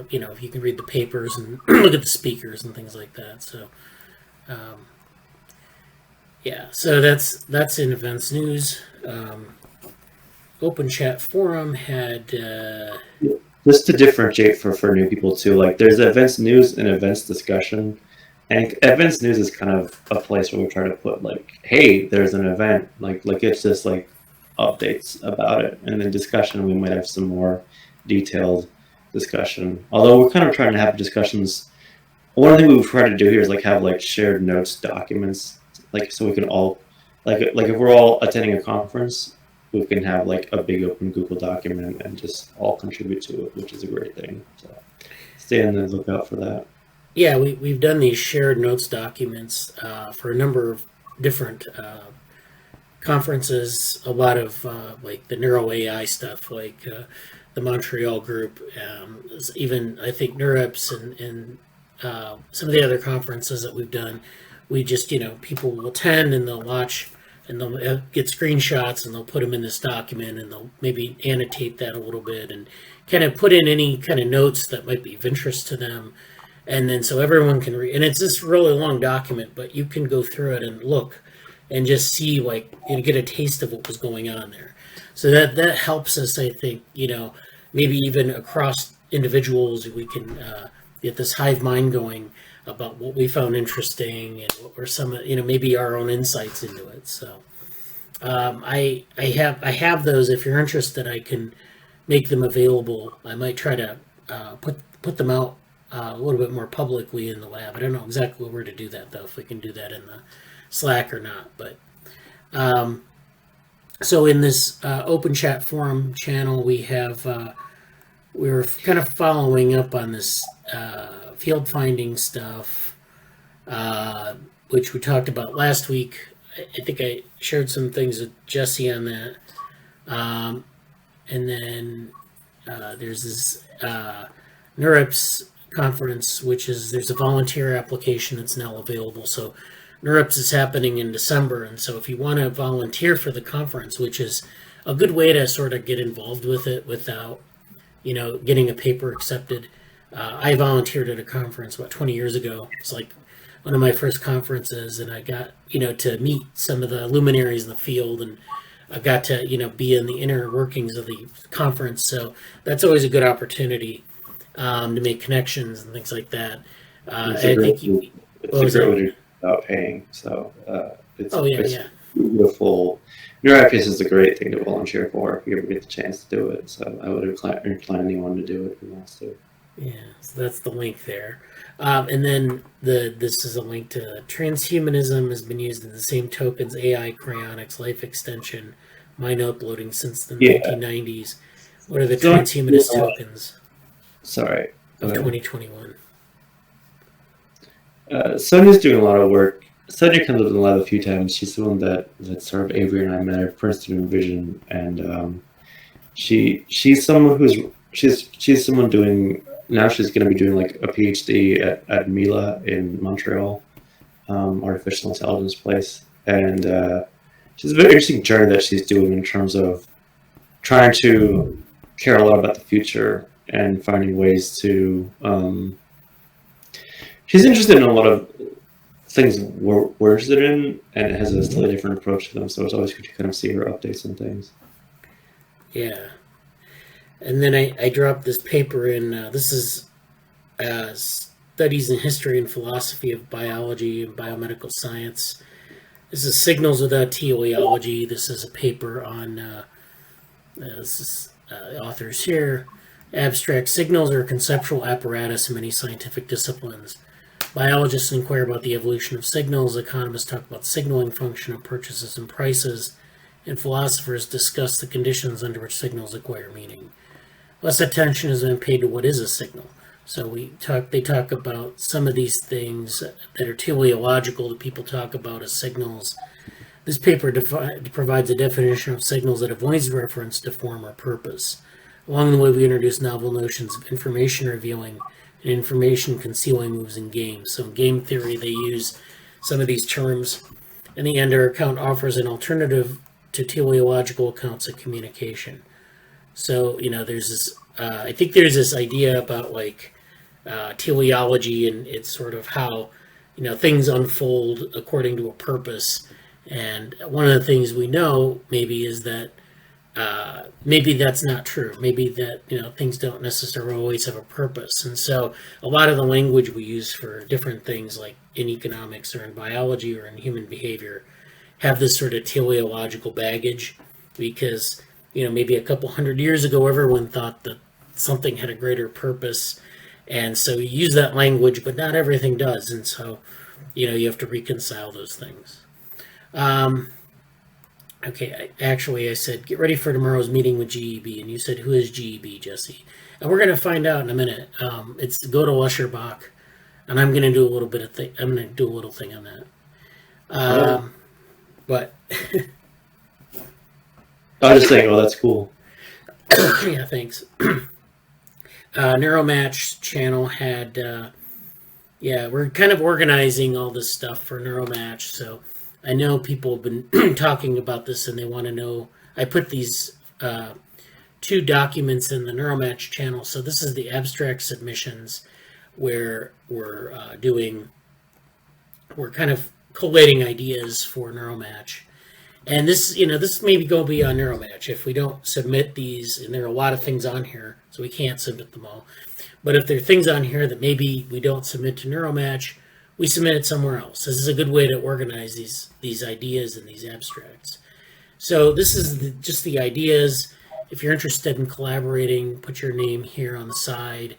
if you can read the papers and look at the speakers and things like that. So so that's in events news. Open Chat Forum had just to differentiate for new people too. Like there's events news and events discussion, and events news is kind of a place where we try to put like, hey, there's an event, like it's just like updates about it, and then discussion we might have some more detailed discussion. Although we're kind of trying to have discussions. One thing we've tried to do here is like have like shared notes documents, like so we can all like if we're all attending a conference, we can have like a big open Google document and just all contribute to it, which is a great thing. So stay on the lookout for that. Yeah, we've done these shared notes documents for a number of different conferences, a lot of like the neuro AI stuff, like the Montreal group, even I think NeurIPS and some of the other conferences that we've done. We just, people will attend and they'll watch and they'll get screenshots and they'll put them in this document and they'll maybe annotate that a little bit and kind of put in any kind of notes that might be of interest to them. And then so everyone can read, and it's this really long document, but you can go through it and look and just see, like, get a taste of what was going on there. So that helps us, I think, maybe even across individuals, we can get this hive mind going about what we found interesting and or some, maybe our own insights into it. So I have those. If you're interested, I can make them available. I might try to put them out a little bit more publicly in the lab. I don't know exactly where to do that, though, if we can do that in the Slack or not. But so in this open chat forum channel, we're kind of following up on this field finding stuff, which we talked about last week. I think I shared some things with Jesse on that. And then there's this NeurIPS conference, there's a volunteer application that's now available. So NeurIPS is happening in December. And so if you want to volunteer for the conference, which is a good way to sort of get involved with it without, getting a paper accepted. I volunteered at a conference about 20 years ago. It's like one of my first conferences, and I got, to meet some of the luminaries in the field, and I got to, be in the inner workings of the conference. So that's always a good opportunity to make connections and things like that. It's a great way without paying. So it's beautiful. NeurIPS is a great thing to volunteer for if you ever get the chance to do it. So I would incline anyone to do it who wants to. Yeah, so that's the link there. And then this is a link to transhumanism has been used in the same tokens, AI, cryonics, life extension, mind uploading since the 1990s. What are the transhumanist tokens? Sorry. Of 2021. Sonia's doing a lot of work. Sonia comes up in the lab a few times. She's the one that sort of Avery and I met at Princeton Vision, and she's someone she's someone doing. Now she's going to be doing like a PhD at Mila in Montreal, artificial intelligence place, and she's a very interesting journey that she's doing in terms of trying to care a lot about the future and finding ways to. She's interested in a lot of things we're interested in, and it has a slightly different approach to them. So it's always good to kind of see her updates and things. Yeah. And then I dropped this paper in, this is Studies in History and Philosophy of Biology and Biomedical Science. This is Signals Without Teleology. This is a paper on, the authors here. Abstract signals are a conceptual apparatus in many scientific disciplines. Biologists inquire about the evolution of signals. Economists talk about the signaling function of purchases and prices. And philosophers discuss the conditions under which signals acquire meaning. Less attention has been paid to what is a signal. So they talk about some of these things that are teleological that people talk about as signals. This paper provides a definition of signals that avoids reference to form or purpose. Along the way, we introduce novel notions of information revealing and information concealing moves in games. So in game theory, they use some of these terms. And the Ender account offers an alternative to teleological accounts of communication. So, there's this, I think there's this idea about like teleology, and it's sort of how, things unfold according to a purpose. And one of the things we know maybe is that maybe that's not true. Maybe that, things don't necessarily always have a purpose. And so a lot of the language we use for different things like in economics or in biology or in human behavior have this sort of teleological baggage because, maybe a couple hundred years ago, everyone thought that something had a greater purpose. And so you use that language, but not everything does. And so, you have to reconcile those things. Okay, I said, get ready for tomorrow's meeting with GEB. And you said, who is GEB, Jesse? And we're going to find out in a minute. It's Godel Usherbach. And I'm going to do a little bit of thing. I'm going to do a little thing on that. But I was just saying, oh, that's cool. Yeah, thanks. Neuromatch channel had, we're kind of organizing all this stuff for Neuromatch. So I know people have been talking about this and they want to know. I put these 2 documents in the Neuromatch channel. So this is the abstract submissions where we're kind of collating ideas for Neuromatch. And this maybe go beyond Neuromatch. If we don't submit these, and there are a lot of things on here, so we can't submit them all. But if there are things on here that maybe we don't submit to Neuromatch, we submit it somewhere else. This is a good way to organize these ideas and these abstracts. So this is just the ideas. If you're interested in collaborating, put your name here on the side.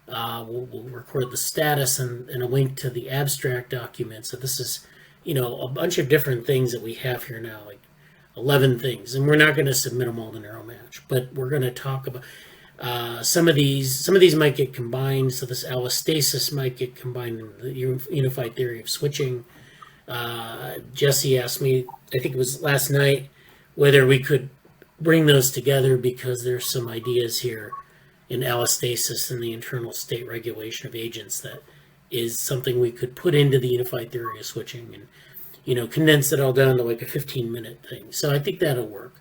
We'll record the status and a link to the abstract document. So this is, a bunch of different things that we have here now, like 11 things. And we're not going to submit them all to Neuromatch, but we're going to talk about some of these might get combined. So this allostasis might get combined in the unified theory of switching. Jesse asked me, I think it was last night, whether we could bring those together because there's some ideas here in allostasis and the internal state regulation of agents that is something we could put into the unified theory of switching and, condense it all down to like a 15-minute thing. So I think that'll work.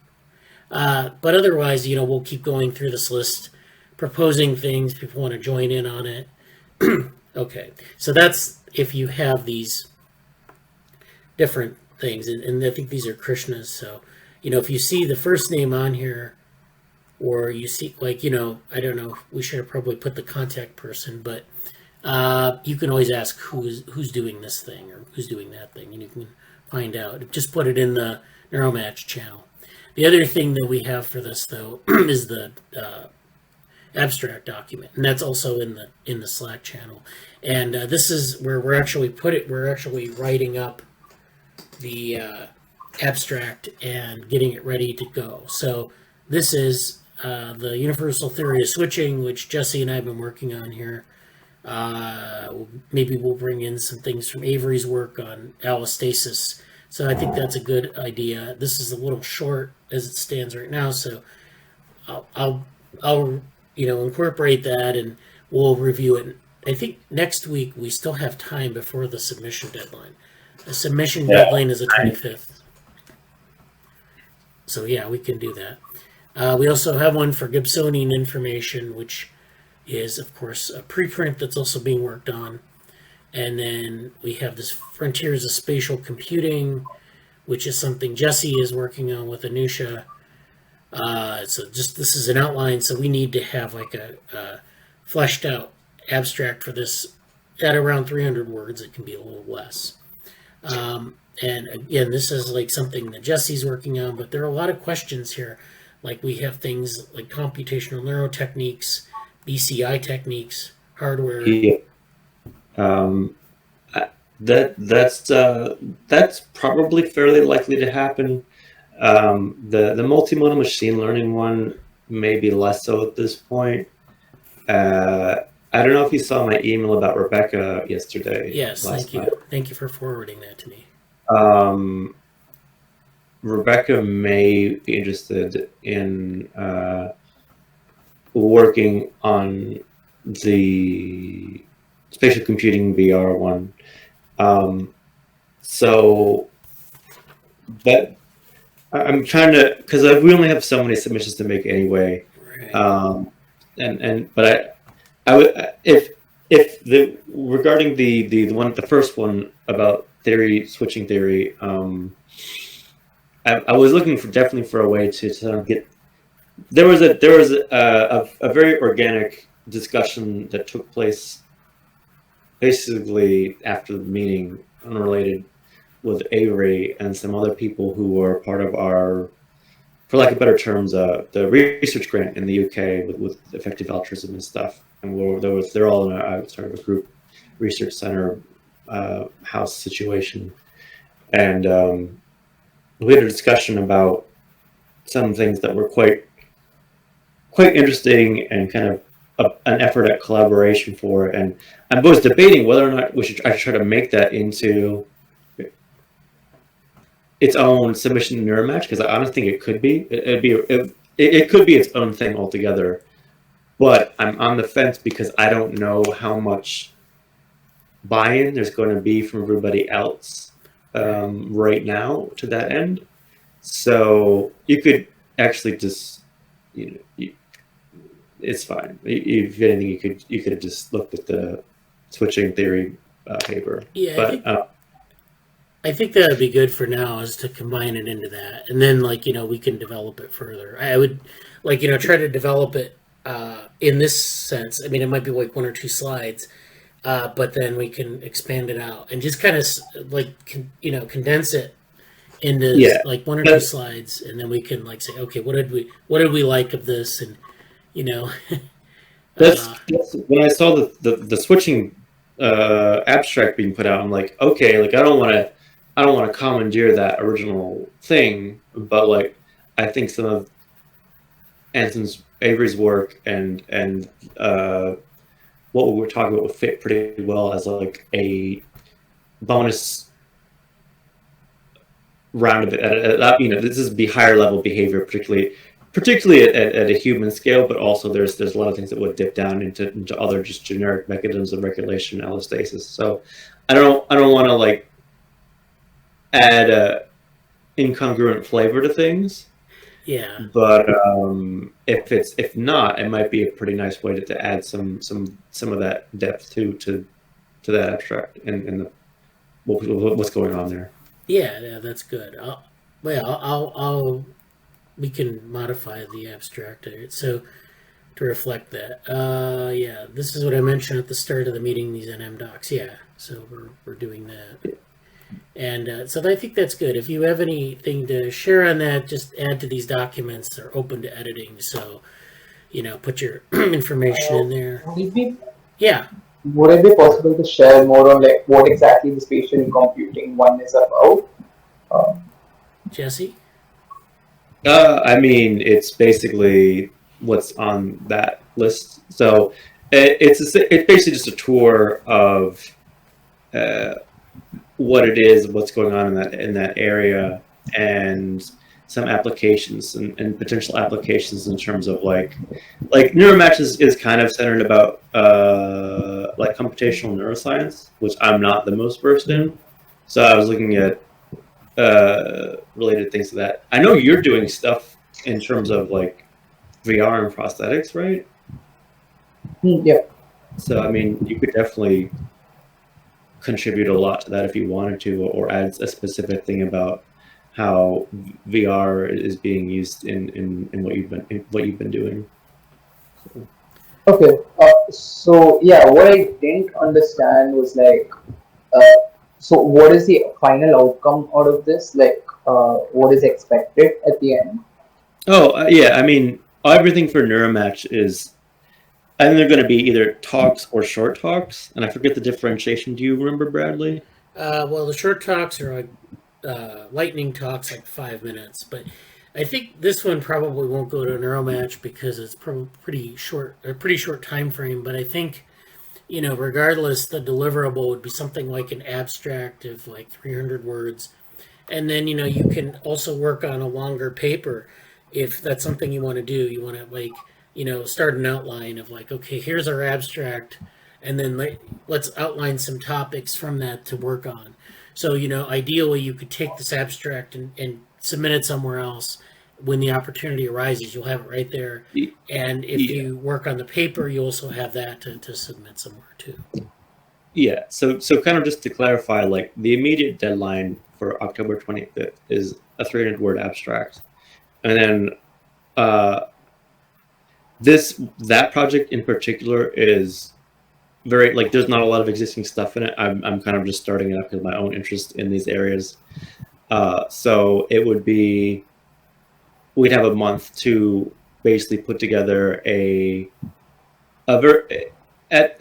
But otherwise, we'll keep going through this list, proposing things. People want to join in on it. Okay, so that's if you have these different things. And I think these are Krishna's. So, if you see the first name on here, or you see, I don't know, we should have probably put the contact person, but you can always ask who's doing this thing or who's doing that thing, and you can find out. Just put it in the Neuromatch channel. The other thing that we have for this, though, is the abstract document, and that's also in the Slack channel. And this is where we're actually writing up the abstract and getting it ready to go. So this is the universal theory of switching, which Jesse and I have been working on here. Maybe we'll bring in some things from Avery's work on allostasis. So I think that's a good idea. This is a little short as it stands right now, so I'll incorporate that and we'll review it. I think next week we still have time before the submission deadline. The submission deadline is the 25th. So yeah, we can do that. We also have one for Gibsonian information, which is, of course, a preprint that's also being worked on. And then we have this Frontiers of Spatial Computing, which is something Jesse is working on with Anusha. So this is an outline, so we need to have like a fleshed out abstract for this at around 300 words. It can be a little less. And again, this is like something that Jesse's working on, but there are a lot of questions here. Like we have things like computational neurotechniques, BCI techniques, hardware. Yeah. That's probably fairly likely to happen. The multimodal machine learning one may be less so at this point. I don't know if you saw my email about Rebecca yesterday. Yes, thank you. Thank you for forwarding that to me. Rebecca may be interested in working on the spatial computing VR one. So that I'm trying to, because we only have so many submissions to make anyway. Right. But I would, if regarding the first one about switching theory, I was looking definitely for a way to sort of get. There was a very organic discussion that took place basically after the meeting, unrelated, with Avery and some other people who were part of our, for lack of better terms, the research grant in the UK with effective altruism and stuff. And they're all in a sort of a group research center house situation. And we had a discussion about some things that were quite interesting and kind of an effort at collaboration for it. And I was debating whether or not I should try to make that into its own submission to Neuromatch, because I honestly think it could be. It could be its own thing altogether. But I'm on the fence because I don't know how much buy-in there's going to be from everybody else right now to that end. So you could actually just, it's fine. If anything, you could have just looked at the switching theory paper. Yeah, but I think that would be good for now, is to combine it into that, and then we can develop it further. I would try to develop it in this sense. I mean, it might be like 1 or 2 slides, but then we can expand it out and just kind of condense it into 1 or 2 slides, and then we can say, okay, what did we like of this, and that's when I saw the switching abstract being put out. I'm like, okay, I don't want to commandeer that original thing, but I think some of Avery's work and what we were talking about would fit pretty well as a bonus round of it. This is higher level behavior, particularly at a human scale, but also there's a lot of things that would dip down into other just generic mechanisms of regulation and allostasis. So I don't want to add a incongruent flavor to things. Yeah. But if not, it might be a pretty nice way to add some of that depth to that abstract and what's going on there. Yeah, that's good. We can modify the abstract so to reflect that. Yeah, this is what I mentioned at the start of the meeting. These NM docs. Yeah, so we're doing that. And so I think that's good. If you have anything to share on that, just add to these documents. They're open to editing, so put your information in there. Would it be possible to share more on what exactly the spatial computing one is about? Jesse? I mean, it's basically what's on that list. So it's basically just a tour of what it is, what's going on in that area, and some applications and potential applications in terms of Neuromatch is kind of centered about computational neuroscience, which I'm not the most versed in. So I was looking at related things to that. I know you're doing stuff in terms of VR and prosthetics, right? Yeah. So I mean, you could definitely contribute a lot to that if you wanted to, or add a specific thing about how VR is being used in what you've been doing. Okay. So yeah, what I didn't understand was so what is the final outcome out of this? What is expected at the end? Oh, yeah. I mean, everything for Neuromatch is, I think they're going to be either talks or short talks, and I forget the differentiation. Do you remember, Bradley? Well, the short talks are lightning talks, 5 minutes, but I think this one probably won't go to Neuromatch because it's pretty short time frame. But I think, regardless, the deliverable would be something like an abstract of 300 words, and then you can also work on a longer paper if that's something you want to do. You want to start an outline of okay, here's our abstract, and then let's outline some topics from that to work on. So ideally you could take this abstract and submit it somewhere else. When the opportunity arises, you'll have it right there. And if you work on the paper, you also have that to submit somewhere too. Yeah. So kind of just to clarify, the immediate deadline for October 25th is a 300-word abstract, and then that project in particular is very there's not a lot of existing stuff in it. I'm kind of just starting it up because of my own interest in these areas. So it would be, we'd have a month to basically put together it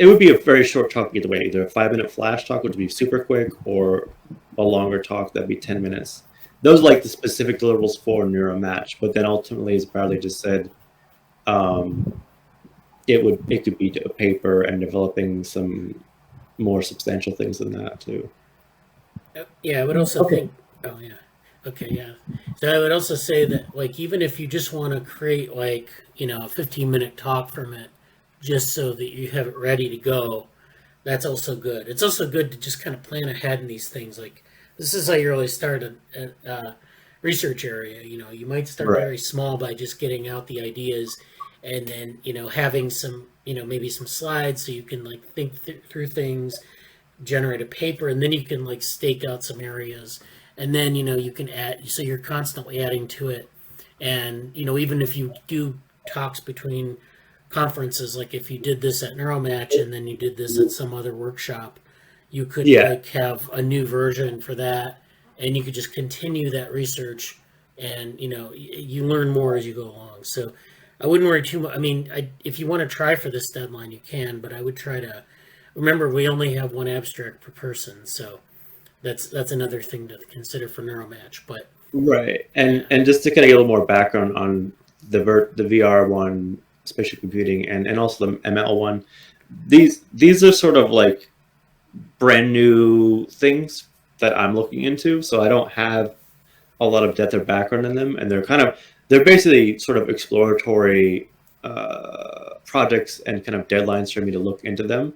would be a very short talk either way, either a 5-minute flash talk, which would be super quick, or a longer talk that'd be 10 minutes. Those the specific deliverables for Neuromatch, but then ultimately, as Bradley just said, it could be a paper and developing some more substantial things than that too. Yeah, I would also think. Oh yeah, Okay, yeah. So I would also say that, like, even if you just want to create, like, a 15-minute talk from it, just so that you have it ready to go, that's also good. It's also good to just kind of plan ahead in these things. Like, this is how you really start a research area. You might start Right. very small by just getting out the ideas, and then, having some, maybe some slides so you can, like, think through things, generate a paper, and then you can, like, stake out some areas, and then, you can add, so you're constantly adding to it. And even if you do talks between conferences, like if you did this at Neuromatch and then you did this at some other workshop, you could, Yeah. like, have a new version for that, and you could just continue that research, and you learn more as you go along. So I wouldn't worry too much. I mean, if you want to try for this deadline, you can, but I would try to remember we only have one abstract per person, so that's another thing to consider for Neuromatch. But Right. And just to kind of get a little more background on the VR one, spatial computing, and also the ML one, these are sort of like brand new things that I'm looking into, so I don't have a lot of depth or background in them, and they're basically sort of exploratory projects and kind of deadlines for me to look into them.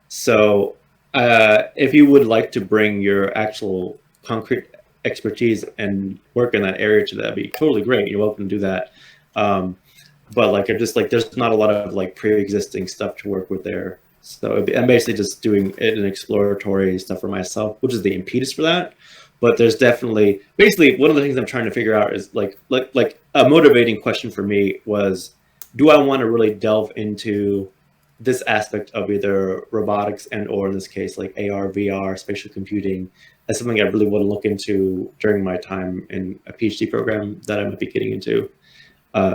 So if you would like to bring your actual concrete expertise and work in that area to that, be totally great. You're welcome to do that. But like, I'm just like, there's not a lot of like pre-existing stuff to work with there. So I'm basically just doing it in exploratory stuff for myself, which is the impetus for that. But there's definitely, basically, one of the things I'm trying to figure out is like a motivating question for me was, do I want to really delve into this aspect of either robotics and, or in this case, like AR, VR, spatial computing, as something I really want to look into during my time in a PhD program that I might be getting into.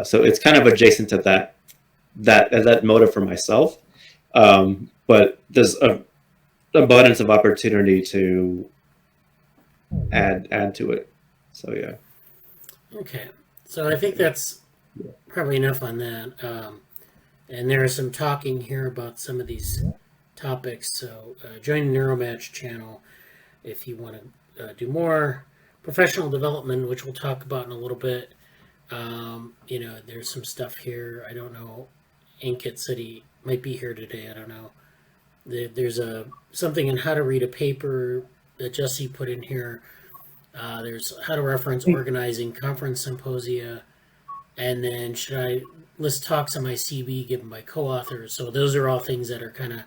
So it's kind of adjacent to that motive for myself. But there's an abundance of opportunity to add to it. So yeah. okay, so I think that's probably enough on that. And there is some talking here about some of these topics. So join the Neuromatch channel if you want to do more professional development, which we'll talk about in a little bit. There's some stuff here. I don't know. Inkit City might be here today. I don't know. There's something on how to read a paper that Jesse put in here. There's how to reference organizing conference symposia, and then should I list talks on my CV given by co-authors. So those are all things that are kind of,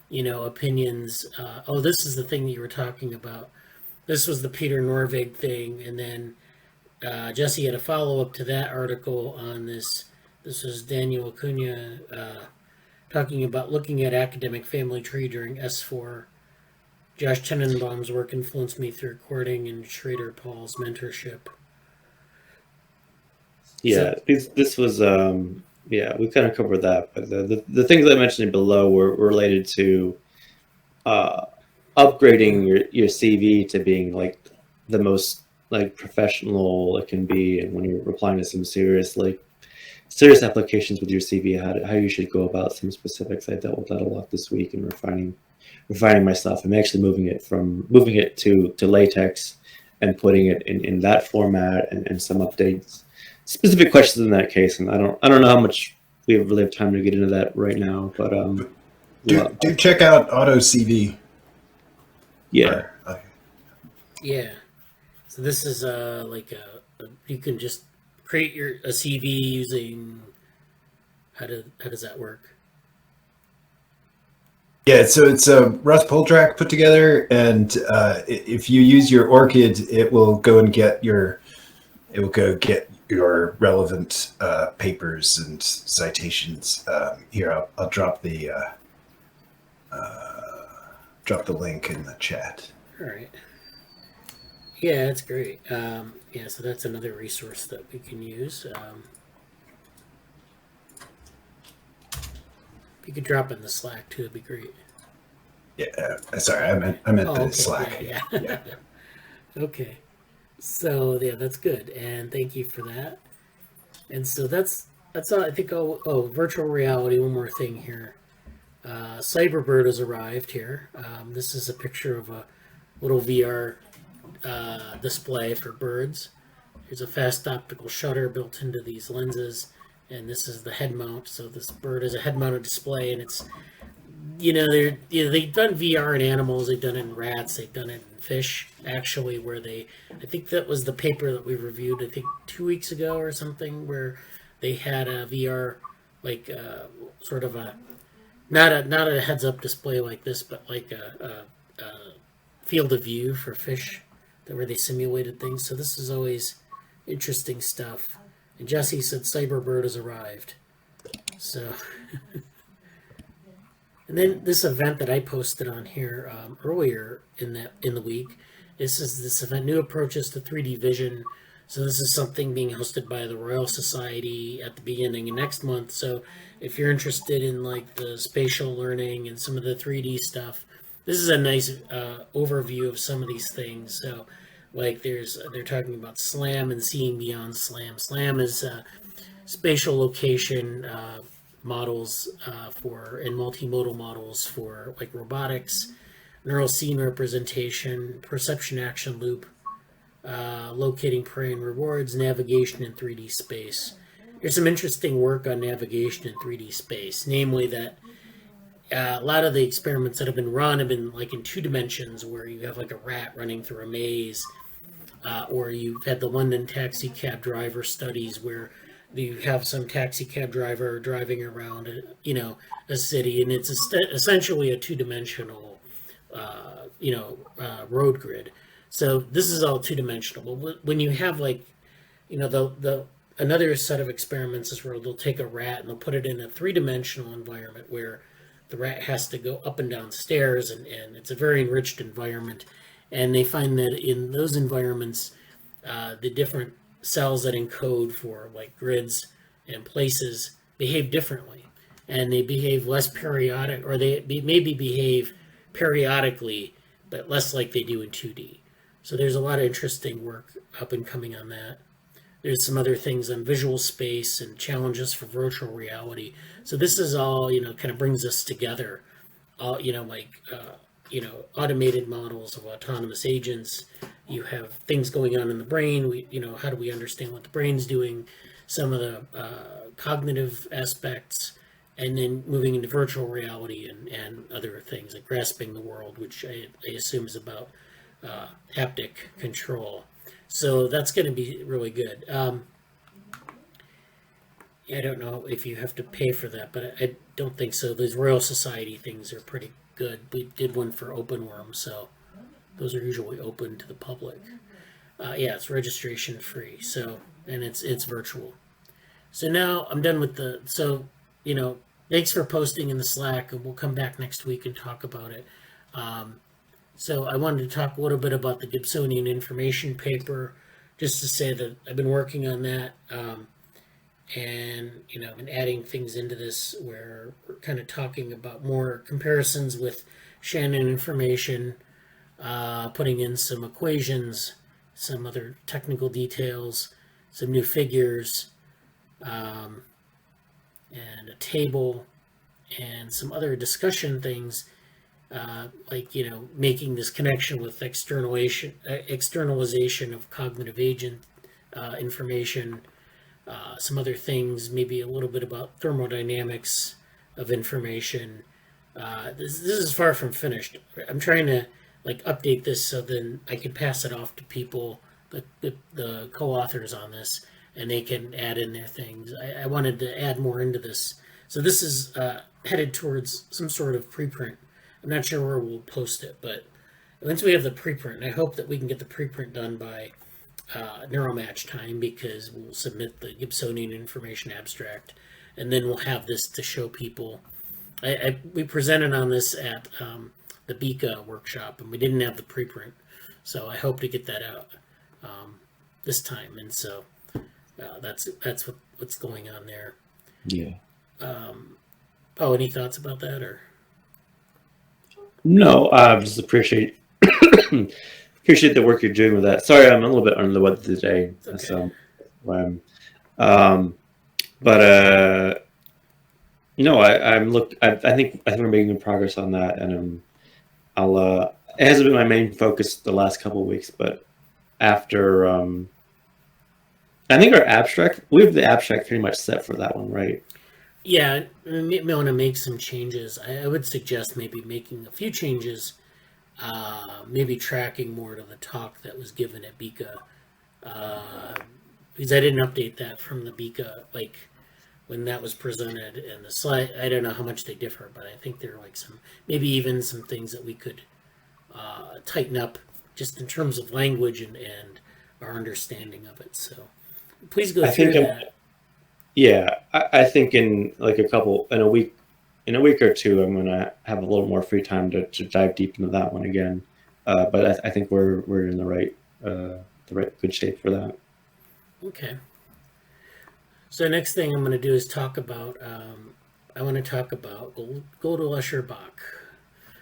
opinions. This is the thing that you were talking about. This was the Peter Norvig thing, and then Jesse had a follow-up to that article on this. This was Daniel Acuna talking about looking at academic family tree during S4. Josh Tenenbaum's work influenced me through recording and Schrader Paul's mentorship. Yeah, this was we kind of covered that, but the things I mentioned below were related to upgrading your CV to being like the most like professional it can be, and when you're applying to some serious applications with your CV, how you should go about some specifics. I dealt with that a lot this week and refining myself. I'm actually moving it to latex and putting it in that format and some updates, specific questions in that case. And I don't know how much we really have time to get into that right now, but do check out Auto CV. Yeah. Yeah. So this is you can just create a CV using how does that work? Yeah, so it's a Russ Poltrak put together, and if you use your ORCID, it will go get your relevant papers and citations. Here, I'll drop the link in the chat. All right. Yeah, that's great. So that's another resource that we can use. If you could drop it in the Slack too, it'd be great. Yeah, sorry, I meant the okay. Slack. Yeah. Okay. So yeah, that's good, and thank you for that. And so that's all. I think. Virtual reality. One more thing here. Cyberbird has arrived here. This is a picture of a little VR display for birds. There's a fast optical shutter built into these lenses, and this is the head mount. So this bird is a head mounted display, and it's they've done VR in animals. They've done it in rats. They've done it in fish. Actually, where I think that was the paper that we reviewed. I think 2 weeks ago or something, where they had a VR like sort of a not a heads up display like this, but like a field of view for fish, where they simulated things. So this is always interesting stuff. And Jesse said Cyberbird has arrived. So. And then this event that I posted on here earlier in the week, this is this event, New Approaches to 3D Vision. So this is something being hosted by the Royal Society at the beginning of next month. So if you're interested in like the spatial learning and some of the 3D stuff, this is a nice overview of some of these things. So like they're talking about SLAM and seeing beyond SLAM. SLAM is spatial location models and multimodal models for like robotics, neural scene representation, perception action loop, locating prey and rewards, navigation in 3D space. There's some interesting work on navigation in 3D space, namely that a lot of the experiments that have been run have been like in 2 dimensions, where you have like a rat running through a maze, or you've had the London taxi cab driver studies where you have some taxi cab driver driving around, a city, and it's essentially a 2-dimensional, road grid. So this is all 2-dimensional. But when you have like, another set of experiments is where they'll take a rat and they'll put it in a 3-dimensional environment where the rat has to go up and down stairs, and it's a very enriched environment. And they find that in those environments, the different cells that encode for like grids and places behave differently, and they behave less periodic, or they maybe behave periodically, but less like they do in 2D. So there's a lot of interesting work up and coming on that. There's some other things on visual space and challenges for virtual reality. So this is all, kind of brings us together. All, automated models of autonomous agents. You have things going on in the brain. How do we understand what the brain's doing? Some of the cognitive aspects, and then moving into virtual reality and other things like grasping the world, which I assume is about haptic control. So that's going to be really good. I don't know if you have to pay for that, but I don't think so. Those Royal Society things are pretty good. We did one for OpenWorm, so those are usually open to the public. It's registration free. So, and it's virtual. So now I'm done with thanks for posting in the Slack, and we'll come back next week and talk about it. So I wanted to talk a little bit about the Gibsonian information paper, just to say that I've been working on that, and I've been adding things into this where we're kind of talking about more comparisons with Shannon information, putting in some equations, some other technical details, some new figures, and a table, and some other discussion things. Making this connection with externalization of cognitive agent information, some other things, maybe a little bit about thermodynamics of information. This is far from finished. I'm trying to update this so then I can pass it off to people, the co-authors on this, and they can add in their things. I wanted to add more into this. So this is headed towards some sort of preprint. I'm not sure where we'll post it, but once we have the preprint, and I hope that we can get the preprint done by Neuromatch time, because we'll submit the Gibsonian information abstract, and then we'll have this to show people. We presented on this at the Bika workshop, and we didn't have the preprint, so I hope to get that out this time. And so that's what's going on there. Yeah. Any thoughts about that, or? No, I just appreciate the work you're doing with that. Sorry, I'm a little bit under the weather today. Okay. So, I'm I think we're making progress on that, and it hasn't been my main focus the last couple of weeks, but after I think our abstract, we have the abstract pretty much set for that one, right? Yeah, I may want to make some changes. I would suggest maybe making a few changes, maybe tracking more to the talk that was given at Bika, because I didn't update that from the Bika, like when that was presented, and the slide, I don't know how much they differ, but I think there are like some, maybe even some things that we could tighten up just in terms of language and our understanding of it. So please go through that. Yeah, I think in like in a week or two, I'm gonna have a little more free time to dive deep into that one again. But I think we're in the right good shape for that. Okay. So next thing I'm going to do is talk about. I want to talk about Godel, Escher, Bach.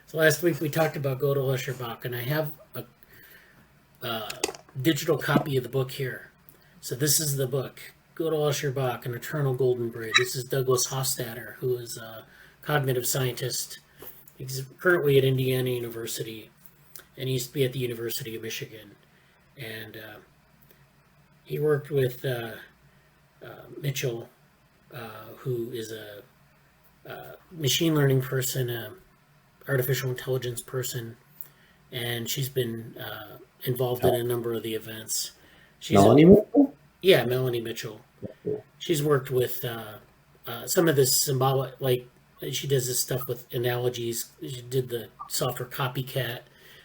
So last week we talked about Godel, Escher, Bach, and I have a digital copy of the book here. So this is the book, Godel, Escher, Bach, An Eternal Golden Braid. This is Douglas Hofstadter, who is a cognitive scientist. He's currently at Indiana University, and he used to be at the University of Michigan. And he worked with Mitchell, who is a machine learning person, artificial intelligence person, and she's been involved in a number of the events. Melanie Mitchell? Yeah, Melanie Mitchell. She's worked with some of this symbolic, like she does this stuff with analogies. She did the software Copycat,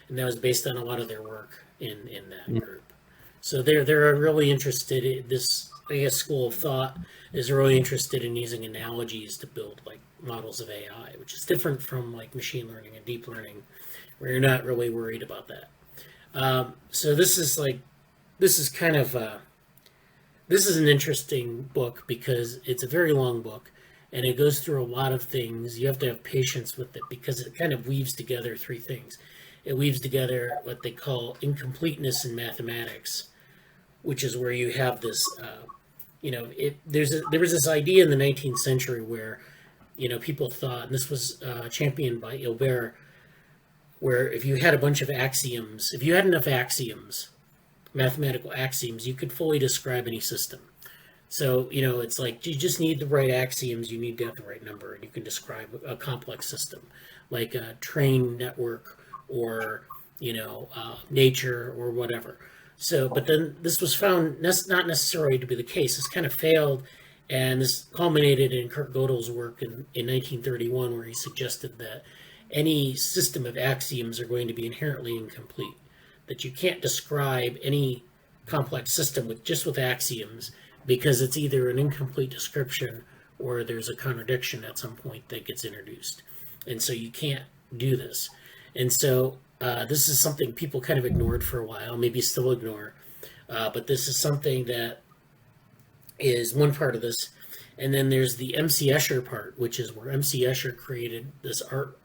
and that was based on a lot of their work in that group. So they're really interested in this. I guess school of thought is really interested in using analogies to build like models of AI, which is different from like machine learning and deep learning, where you're not really worried about that. So this is an interesting book because it's a very long book and it goes through a lot of things. You have to have patience with it because it kind of weaves together three things. It weaves together what they call incompleteness in mathematics, which is where you have this, there was this idea in the 19th century where, people thought, and this was championed by Hilbert, where if you had a bunch of axioms, if you had enough axioms, mathematical axioms, you could fully describe any system. So, it's like you just need the right axioms, you need to have the right number, and you can describe a complex system, like a train network or, nature or whatever. So, but then this was found not necessarily to be the case. This kind of failed, and this culminated in Kurt Gödel's work in 1931, where he suggested that any system of axioms are going to be inherently incomplete, that you can't describe any complex system with axioms because it's either an incomplete description or there's a contradiction at some point that gets introduced. And so you can't do this. And so this is something people kind of ignored for a while, maybe still ignore, but this is something that is one part of this. And then there's the MC Escher part, which is where MC Escher created this art.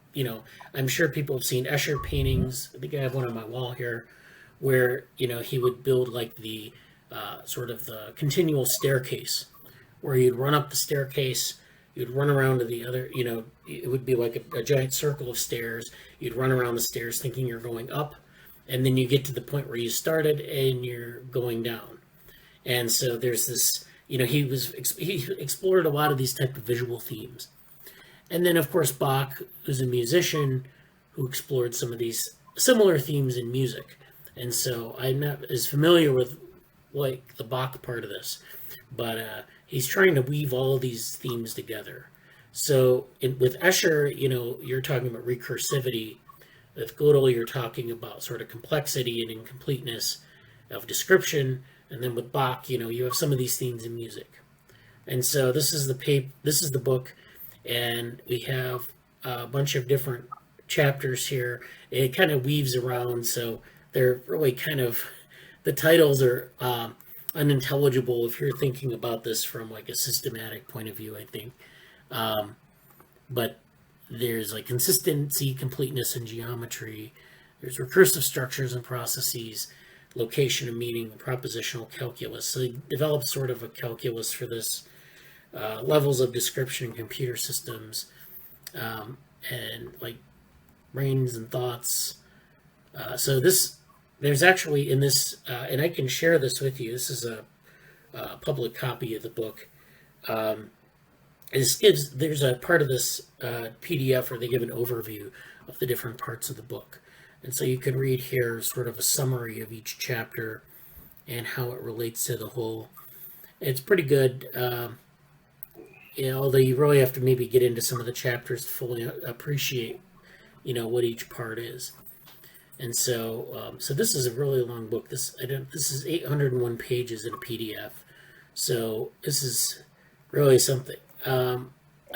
I'm sure people have seen Escher paintings. I think I have one on my wall here, where he would build like the sort of the continual staircase, where you'd run up the staircase, you'd run around to the other, it would be like a giant circle of stairs. You'd run around the stairs thinking you're going up, and then you get to the point where you started and you're going down. And so there's this, he explored a lot of these type of visual themes. And then, of course, Bach, who's a musician who explored some of these similar themes in music. And so I'm not as familiar with like the Bach part of this, but he's trying to weave all of these themes together. So with Escher, you're talking about recursivity. With Godel, you're talking about sort of complexity and incompleteness of description. And then with Bach, you have some of these themes in music. And so this is the book, and we have a bunch of different chapters here. It kind of weaves around, so they're really kind of, the titles are unintelligible if you're thinking about this from like a systematic point of view, I think. But there's like consistency, completeness, and geometry. There's recursive structures and processes, location and meaning, propositional calculus. So they developed sort of a calculus for this, levels of description in computer systems, and like brains and thoughts. So this there's actually in this, and I can share this with you. This is a public copy of the book. There's a part of this PDF where they give an overview of the different parts of the book. And so you can read here sort of a summary of each chapter and how it relates to the whole. It's pretty good, although you really have to maybe get into some of the chapters to fully appreciate, what each part is. And so, so this is a really long book. This is 801 pages in a PDF. So this is really something. I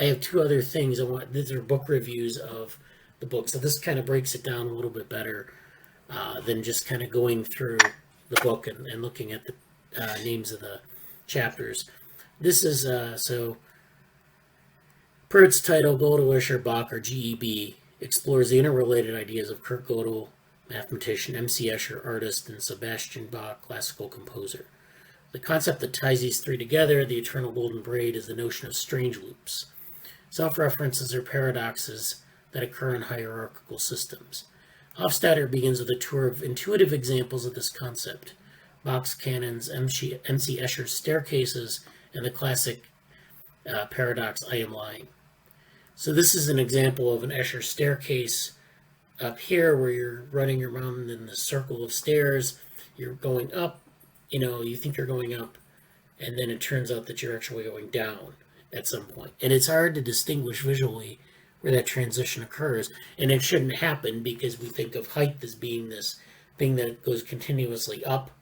have two other things I want. These are book reviews of the book. So this kind of breaks it down a little bit better than just kind of going through the book and looking at the names of the chapters. This is, so per its title, Godel, Escher, Bach, or GEB, explores the interrelated ideas of Kurt Godel, mathematician, M.C. Escher, artist, and Sebastian Bach, classical composer. The concept that ties these three together, the eternal golden braid, is the notion of strange loops. Self-references are paradoxes that occur in hierarchical systems. Hofstadter begins with a tour of intuitive examples of this concept: Bach's canons, M.C. Escher's staircases, and the classic paradox, I am lying. So this is an example of an Escher staircase up here where you're running around in the circle of stairs. You're going up, you think you're going up, and then it turns out that you're actually going down at some point. And it's hard to distinguish visually where that transition occurs. And it shouldn't happen because we think of height as being this thing that goes continuously up.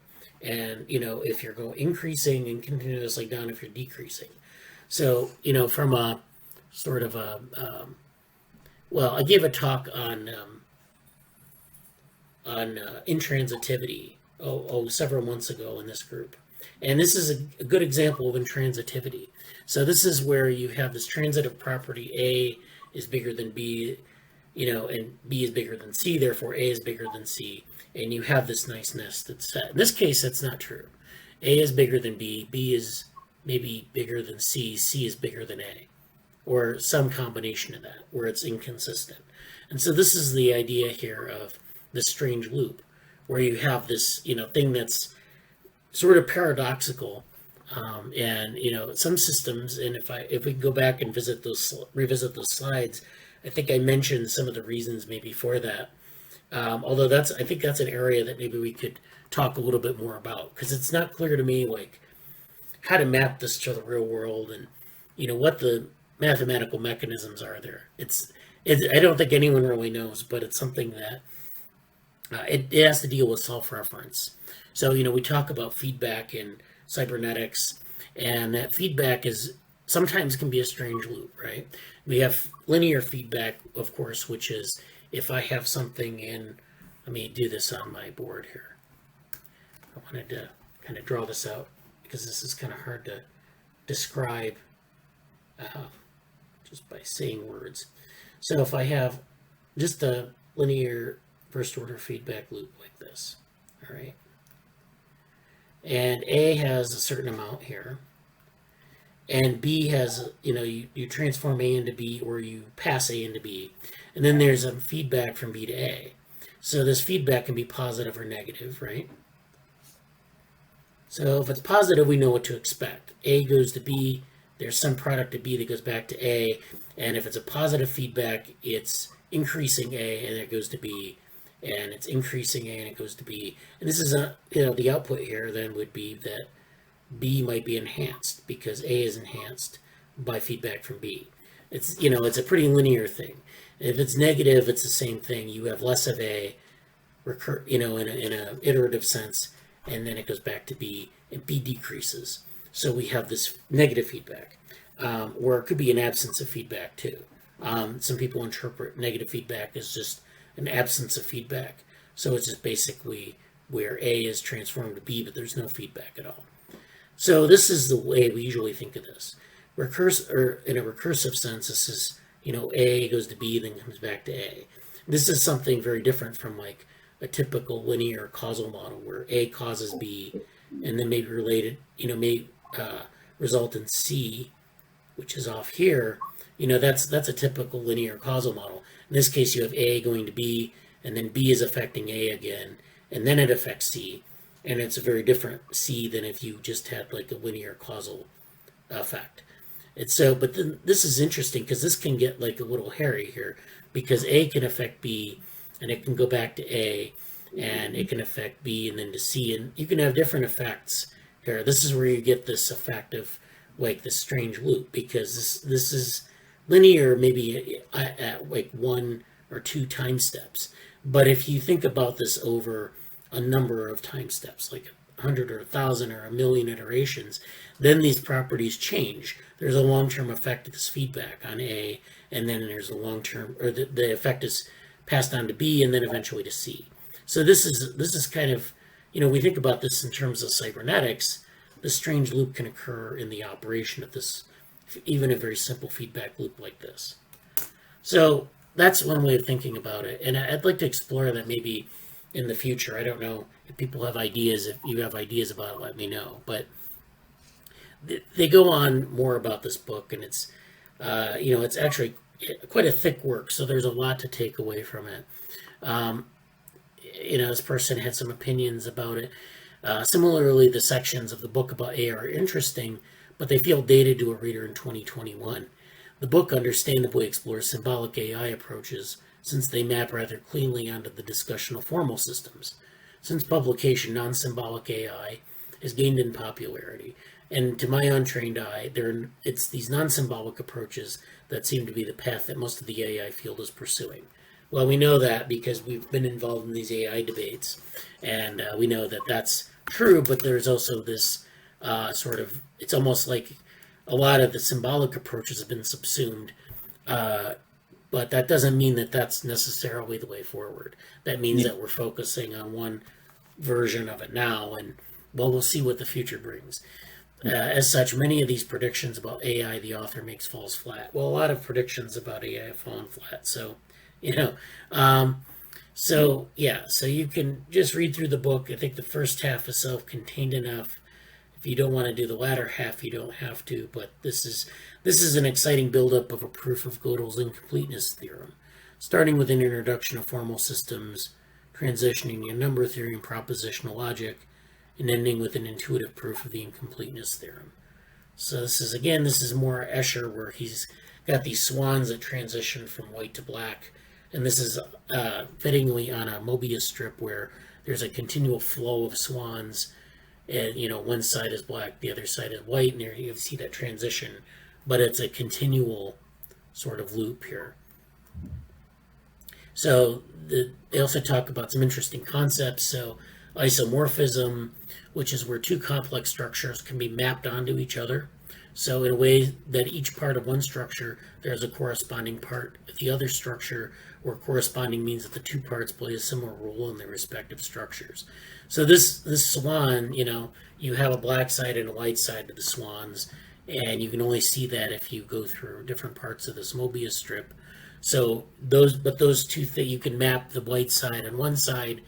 And, if you're going increasing, and continuously down if you're decreasing. So, from a sort of a, I gave a talk on intransitivity several months ago in this group. And this is a good example of intransitivity. So this is where you have this transitive property, A is bigger than B, and B is bigger than C, therefore A is bigger than C. And you have this nice nest that's set. In this case, that's not true. A is bigger than B, B is maybe bigger than C, C is bigger than A, or some combination of that, where it's inconsistent. And so this is the idea here of this strange loop, where you have this, thing that's sort of paradoxical, and some systems. And if we go back and revisit those slides, I think I mentioned some of the reasons maybe for that. Although I think that's an area that maybe we could talk a little bit more about, because it's not clear to me like how to map this to the real world and what the mathematical mechanisms are there. I don't think anyone really knows, but it's something that it has to deal with self-reference. So we talk about feedback in cybernetics, and that feedback sometimes can be a strange loop, right? We have linear feedback, of course, which is if I have something in, let me do this on my board here. I wanted to kind of draw this out because this is kind of hard to describe just by saying words. So if I have just a linear first order feedback loop like this, all right, and A has a certain amount here, and B has, you transform A into B, or you pass A into B, and then there's a feedback from B to A. So this feedback can be positive or negative, right? So if it's positive, we know what to expect. A goes to B, there's some product of B that goes back to A, and if it's a positive feedback, it's increasing A, and it goes to B, and it's increasing A, and it goes to B. And this is the output here then would be that B might be enhanced because A is enhanced by feedback from B. It's it's a pretty linear thing. If it's negative, it's the same thing. You have less of A, in a iterative sense, and then it goes back to B, and B decreases. So we have this negative feedback, or it could be an absence of feedback too. Some people interpret negative feedback as just an absence of feedback. So it's just basically where A is transformed to B, but there's no feedback at all. So this is the way we usually think of this. In a recursive sense, this is, A goes to B, then comes back to A. This is something very different from like a typical linear causal model where A causes B, and then maybe related, may result in C, which is off here. That's a typical linear causal model. In this case, you have A going to B, and then B is affecting A again, and then it affects C, and it's a very different C than if you just had like a linear causal effect. And so, but then this is interesting because this can get like a little hairy here, because A can affect B, and it can go back to A, and it can affect B and then to C, and you can have different effects here. This is where you get this effect of like this strange loop, because this is linear maybe at like 1 or 2 time steps. But if you think about this over a number of time steps, like 100 or 1,000 or 1,000,000 iterations, then these properties change. There's a long-term effect of this feedback on A, and then there's a long-term, or the effect is passed on to B and then eventually to C. So this is kind of, we think about this in terms of cybernetics. This strange loop can occur in the operation of this, even a very simple feedback loop like this. So that's one way of thinking about it, and I'd like to explore that maybe in the future. I don't know if people have ideas. If you have ideas about it, let me know. But they go on more about this book, and it's it's actually quite a thick work, so there's a lot to take away from it. This person had some opinions about it. Similarly, the sections of the book about AI are interesting, but they feel dated to a reader in 2021. The book understandably explores symbolic AI approaches, since they map rather cleanly onto the discussion of formal systems. Since publication, non-symbolic AI has gained in popularity, and to my untrained eye, it's these non-symbolic approaches that seem to be the path that most of the AI field is pursuing. Well, we know that because we've been involved in these AI debates, and we know that that's true, but there's also this it's almost like a lot of the symbolic approaches have been subsumed, but that doesn't mean that that's necessarily the way forward. That means that we're focusing on one version of it now, and we'll see what the future brings. As such, many of these predictions about AI the author makes falls flat. Well, a lot of predictions about AI have fallen flat, so so you can just read through the book. I think the first half is self-contained enough. If you don't want to do the latter half, you don't have to, but this is an exciting buildup of a proof of Godel's incompleteness theorem, starting with an introduction of formal systems, transitioning to number theory and propositional logic, and ending with an intuitive proof of the incompleteness theorem. So this is more Escher, where he's got these swans that transition from white to black, and this is fittingly on a Mobius strip where there's a continual flow of swans, and one side is black, the other side is white, and there you see that transition, but it's a continual sort of loop here. So they also talk about some interesting concepts. So isomorphism, which is where two complex structures can be mapped onto each other. So in a way that each part of one structure, there's a corresponding part of the other structure, where corresponding means that the two parts play a similar role in their respective structures. So this swan, you have a black side and a white side to the swans, and you can only see that if you go through different parts of this Mobius strip. So those two things, you can map the white side on one side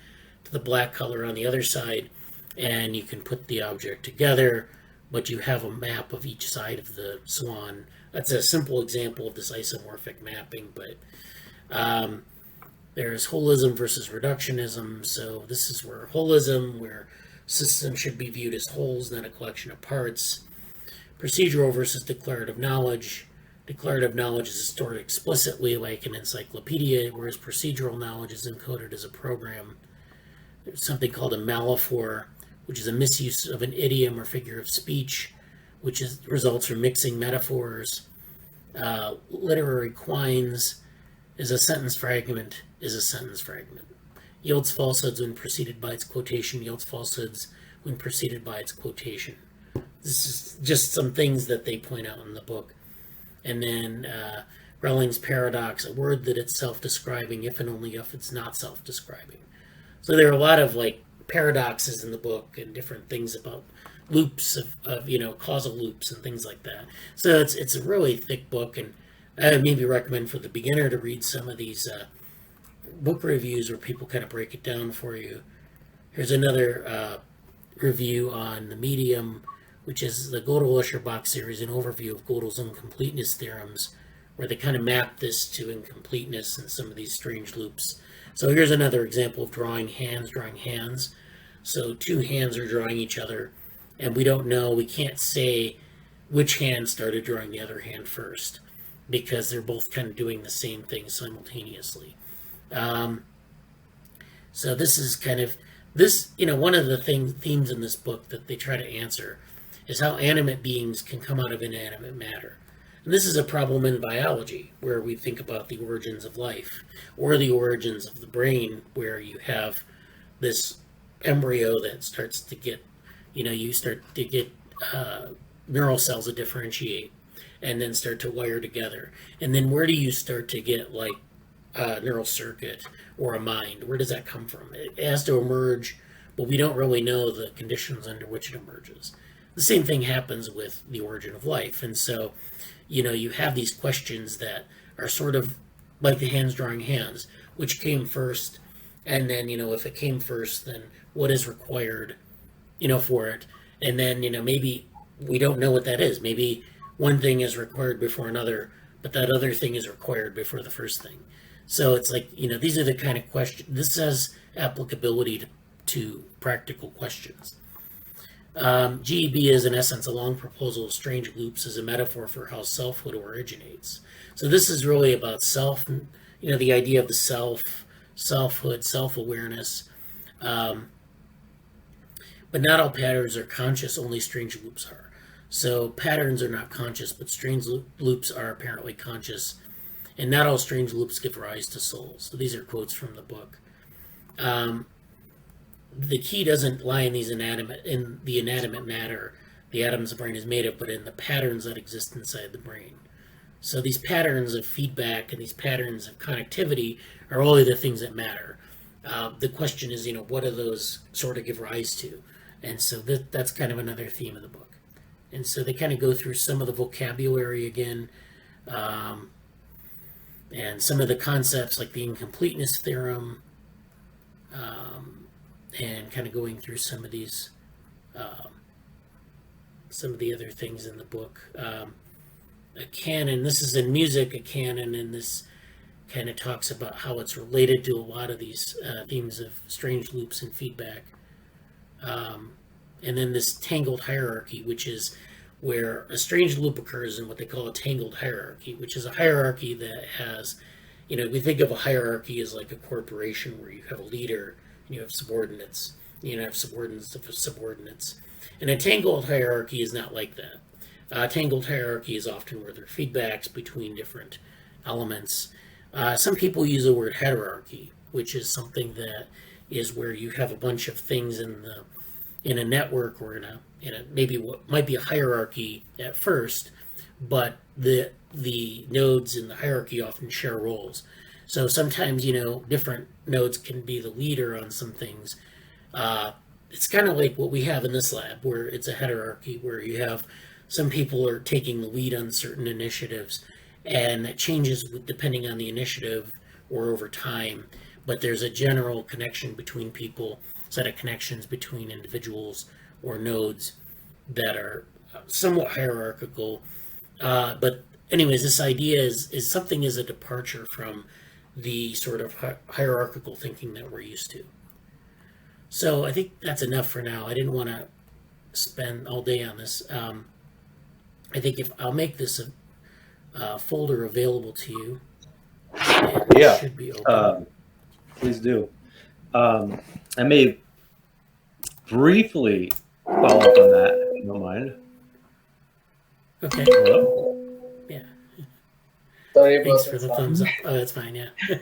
to the black color on the other side, and you can put the object together, but you have a map of each side of the swan. That's a simple example of this isomorphic mapping, but there's holism versus reductionism. So this is where holism, where systems should be viewed as wholes, not a collection of parts. Procedural versus declarative knowledge. Declarative knowledge is stored explicitly like an encyclopedia, whereas procedural knowledge is encoded as a program. There's something called a malaphor, which is a misuse of an idiom or figure of speech, which results from mixing metaphors. Literary quines is a sentence fragment, Yields falsehoods when preceded by its quotation, yields falsehoods when preceded by its quotation. This is just some things that they point out in the book. And then Relling's paradox, a word that it's self-describing if and only if it's not self-describing. So there are a lot of paradoxes in the book and different things about loops of causal loops and things like that. So it's a really thick book, and I would maybe recommend for the beginner to read some of these book reviews where people kind of break it down for you. Here's another review on the Medium, which is the Godel-Escher box series, an overview of Godel's incompleteness theorems, where they kind of map this to incompleteness and some of these strange loops. So here's another example of drawing hands. So two hands are drawing each other, and we don't know, we can't say which hand started drawing the other hand first, because they're both kind of doing the same thing simultaneously. So this is kind of, one of the themes in this book that they try to answer is how animate beings can come out of inanimate matter. And this is a problem in biology, where we think about the origins of life, or the origins of the brain, where you have this embryo that starts to get, you start to get neural cells that differentiate and then start to wire together. And then where do you start to get like a neural circuit or a mind? Where does that come from? It has to emerge, but we don't really know the conditions under which it emerges. The same thing happens with the origin of life. And so, you have these questions that are sort of like the hands drawing hands, which came first, and then, if it came first, then what is required, for it? And then, maybe we don't know what that is. Maybe one thing is required before another, but that other thing is required before the first thing. So it's like, these are the kind of questions. This has applicability to practical questions. GEB is, in essence, a long proposal of strange loops as a metaphor for how selfhood originates. So this is really about self, the idea of the self, selfhood, self-awareness. But not all patterns are conscious, only strange loops are. So patterns are not conscious, but strange loops are apparently conscious. And not all strange loops give rise to souls. So these are quotes from the book. The key doesn't lie in the inanimate matter the atoms the brain is made of, but in the patterns that exist inside the brain. So these patterns of feedback and these patterns of connectivity are only the things that matter. The question is, what do those sort of give rise to? And so that's kind of another theme of the book. And so they kind of go through some of the vocabulary again, and some of the concepts like the incompleteness theorem, and kind of going through some of these, some of the other things in the book. A canon, this is in music, a canon, and this kind of talks about how it's related to a lot of these themes of strange loops and feedback. And then this tangled hierarchy, which is where a strange loop occurs in what they call a tangled hierarchy, which is a hierarchy that has, we think of a hierarchy as like a corporation where you have a leader, and you have subordinates, have subordinates of subordinates. And a tangled hierarchy is not like that. A tangled hierarchy is often where there are feedbacks between different elements. Some people use the word heterarchy, which is something that is where you have a bunch of things in a network or in a maybe what might be a hierarchy at first, but the nodes in the hierarchy often share roles. So sometimes, different nodes can be the leader on some things. It's kind of like what we have in this lab, where it's a heterarchy, where you have some people are taking the lead on certain initiatives, and that changes depending on the initiative or over time. But there's a general connection between people, set of connections between individuals or nodes that are somewhat hierarchical. But anyways, this idea is something is a departure from the sort of hierarchical thinking that we're used to. So I think that's enough for now. I didn't want to spend all day on this. I think if I'll make this a folder available to you. Yeah, should be open. Please do. I may briefly follow up on that, if you don't mind. Okay. Hello? Yeah. Sorry Thanks about for the that. thumbs up. Oh, that's fine. Yeah. Okay,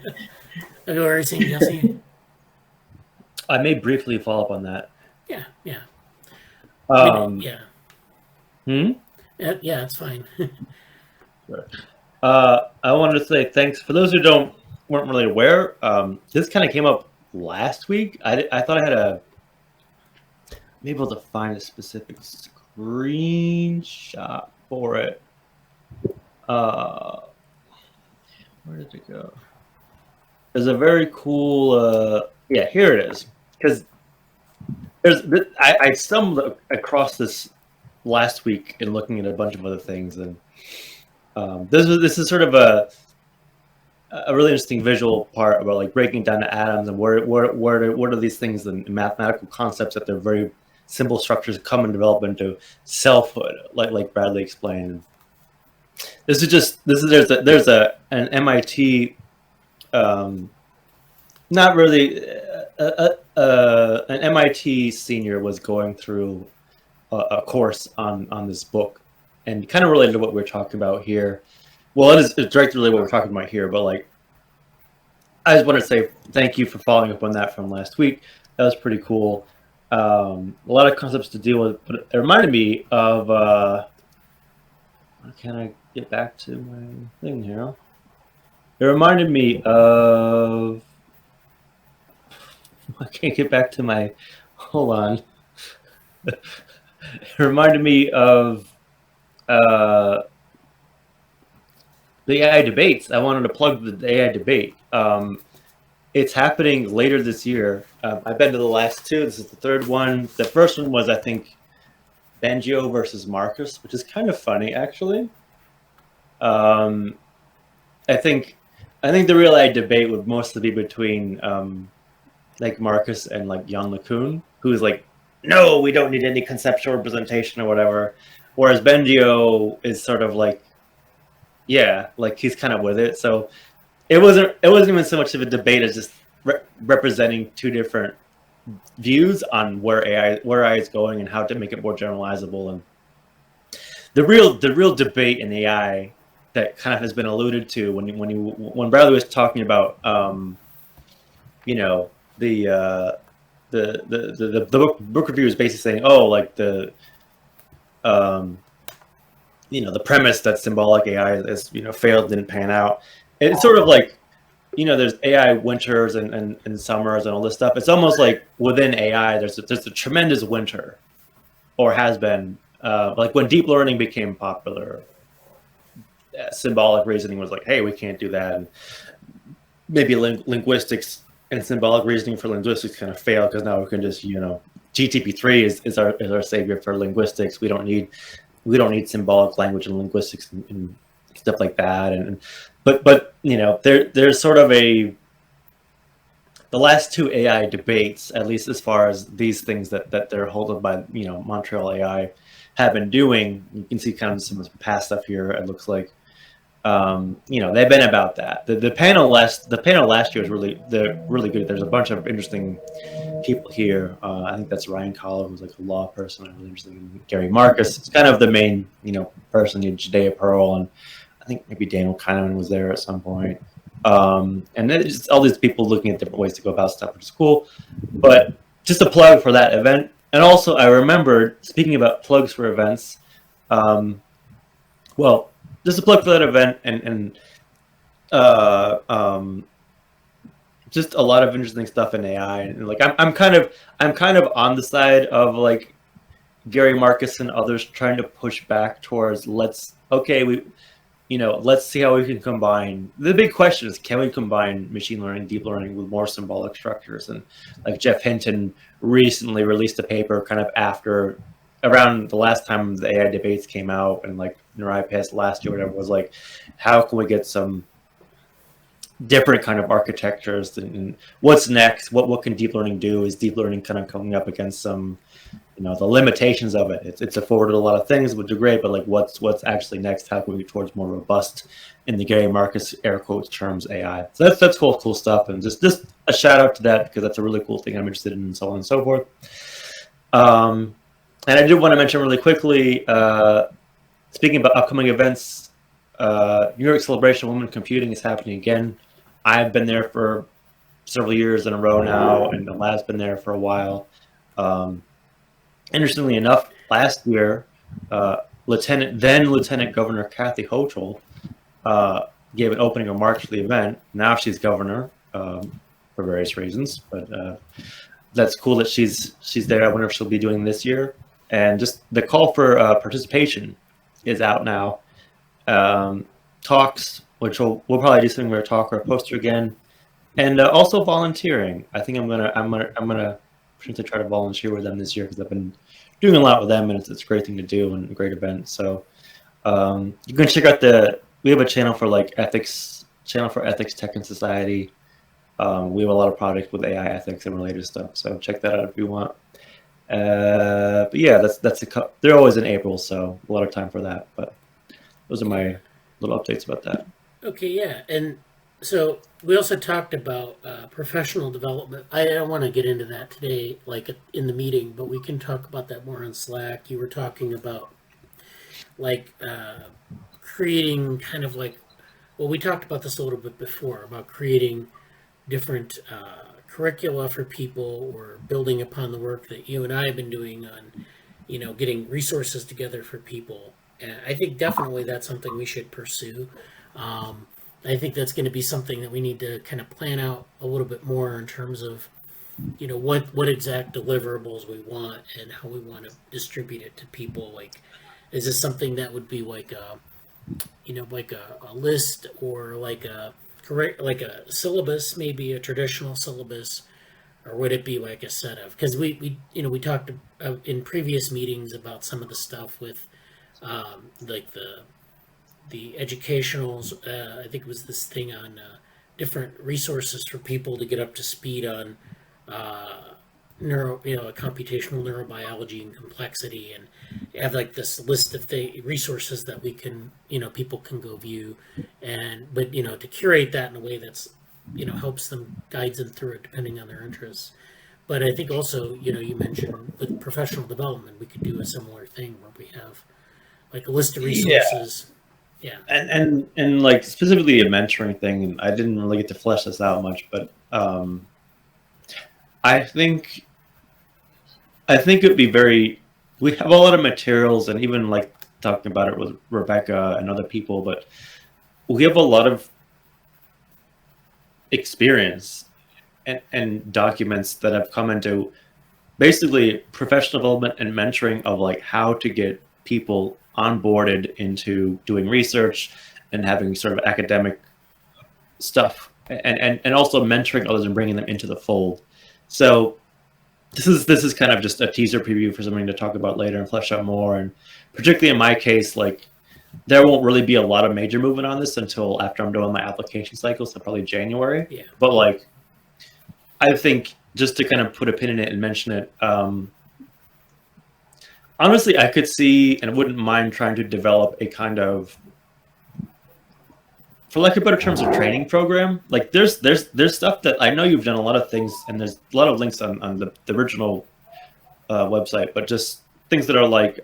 what are you saying, Jesse? I may briefly follow up on that. Yeah. Yeah. Yeah. Yeah, it's fine. I wanted to say thanks for those who weren't really aware. This kind of came up last week. I thought I had I'm able to find a specific screenshot for it. Where did it go? There's a very cool. Yeah, here it is. Because I stumbled across this last week in looking at a bunch of other things, and This is sort of a really interesting visual part about like breaking down the atoms and what are these things and mathematical concepts that they're very simple structures come and develop into selfhood, like Bradley explained. There's an MIT not really an MIT senior was going through a course on this book and kind of related to what we're talking about here. Well, it's directly related to what we're talking about here, but like I just want to say thank you for following up on that from last week. That was pretty cool. A lot of concepts to deal with, but it reminded me of can I get back to my thing here? It reminded me of I can't get back to my hold on. It reminded me of the AI debates. I wanted to plug the AI debate. It's happening later this year. I've been to the last two. This is the third one. The first one was, I think, Bengio versus Marcus, which is kind of funny, actually. I think the real AI debate would mostly be between like Marcus and like Jan LeCun, who's like, no, we don't need any conceptual representation or whatever. Whereas Bengio is sort of like, yeah, like he's kind of with it. So it wasn't even so much of a debate as just representing two different views on where AI is going and how to make it more generalizable. And the real debate in AI that kind of has been alluded to when Bradley was talking about you know, the book review is basically saying, oh, like the you know, the premise that symbolic AI is, you know, failed, didn't pan out. It's sort of like, you know, there's AI winters and summers and all this stuff. It's almost like within AI, there's a tremendous winter, or has been. Like when deep learning became popular, symbolic reasoning was like, hey, we can't do that. And maybe linguistics and symbolic reasoning for linguistics kind of failed because now we can just, you know, GTP3 is our savior for linguistics. We don't need symbolic language and linguistics and stuff like that. But you know, there's sort of the last two AI debates, at least as far as these things that they're held by, you know, Montreal AI have been doing. You can see kind of some past stuff here. It looks like, you know, they've been about that. The panel last year was really good. There's a bunch of interesting people here. I think that's Ryan Collar, who's like a law person. I'm really interested in Gary Marcus. It's kind of the main, you know, person. Judea Pearl, and I think maybe Daniel Kahneman was there at some point. And then just all these people looking at different ways to go about stuff, which is cool. But just a plug for that event. And also, I remembered, speaking about plugs for events, well, just a plug for that event and just a lot of interesting stuff in AI. And like I'm kind of on the side of like Gary Marcus and others trying to push back towards let's see how we can combine. The big question is, can we combine machine learning, deep learning with more symbolic structures? And like Jeff Hinton recently released a paper kind of after around the last time the AI debates came out and like NeuroIPS last year, whatever, was like, how can we get some different kind of architectures and what's next? What can deep learning do? Is deep learning kind of coming up against some, you know, the limitations of it? It's afforded a lot of things, which are great, but like what's actually next? How can we get towards more robust, in the Gary Marcus air quotes terms, AI? So that's cool stuff, and just a shout out to that because that's a really cool thing I'm interested in, and so on and so forth. And I did want to mention really quickly, speaking about upcoming events, New York Celebration of Women Computing is happening again. I've been there for several years in a row now, and the lab's been there for a while. Interestingly enough, last year, Lieutenant Governor Kathy Hochul gave an opening remarks for the event. Now she's governor for various reasons, but that's cool that she's there. I wonder if she'll be doing this year. And just the call for participation is out now. Talks, which we'll probably do something where a talk or a poster again, and also volunteering. I think I'm gonna try to volunteer with them this year because I've been doing a lot with them, and it's a great thing to do and a great event. So You can check out we have a channel for like ethics, tech and society. We have a lot of projects with AI ethics and related stuff, so check that out if you want. But yeah, they're always in April, so a lot of time for that. But those are my little updates about that. Okay, yeah, and so we also talked about professional development. I don't want to get into that today, like in the meeting, but we can talk about that more on Slack. You were talking about like creating kind of like, well, we talked about this a little bit before about creating different curricula for people or building upon the work that you and I have been doing on, getting resources together for people. And I think definitely that's something we should pursue. I think that's going to be something that we need to kind of plan out a little bit more in terms of, what exact deliverables we want and how we want to distribute it to people. Like, is this something that would be like a list or like a syllabus, maybe a traditional syllabus, or would it be like a set of? Because we talked in previous meetings about some of the stuff with like the educationals. I think it was this thing on different resources for people to get up to speed on computational neurobiology and complexity, and have like this list of the resources that we can, people can go view, but to curate that in a way that's, helps them, guides them through it depending on their interests. But I think also, you mentioned with professional development, we could do a similar thing where we have like a list of resources. Yeah. And like specifically a mentoring thing, I didn't really get to flesh this out much, but I think it'd be we have a lot of materials, and even like talking about it with Rebecca and other people, but we have a lot of experience and documents that have come into basically professional development and mentoring of like how to get people onboarded into doing research and having sort of academic stuff, and also mentoring others and bringing them into the fold. So this is kind of just a teaser preview for something to talk about later and flesh out more. And particularly in my case, like there won't really be a lot of major movement on this until after I'm doing my application cycle, so probably January. Yeah. But like, I think just to kind of put a pin in it and mention it, honestly, I could see and wouldn't mind trying to develop a kind of, for lack of better terms, a training program. Like there's stuff that I know you've done a lot of things, and there's a lot of links on the original website, but just things that are like,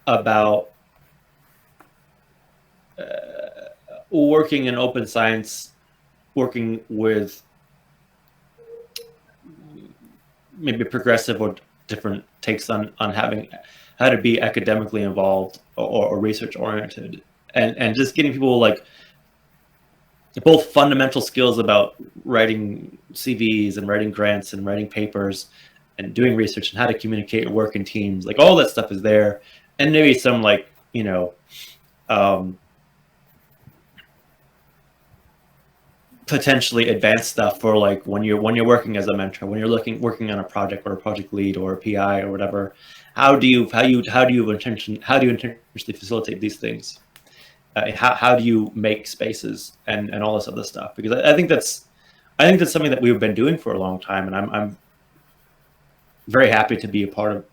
about working in open science, working with maybe progressive or different takes on having how to be academically involved or research oriented, and just getting people like both fundamental skills about writing CVs and writing grants and writing papers and doing research and how to communicate and work in teams. Like all that stuff is there, and maybe some like potentially advanced stuff for like when you're working as a mentor, when you're working on a project or a project lead or a PI or whatever. How do you intentionally facilitate these things? How do you make spaces and all this other stuff? Because I think that's something that we've been doing for a long time, and I'm very happy to be a part of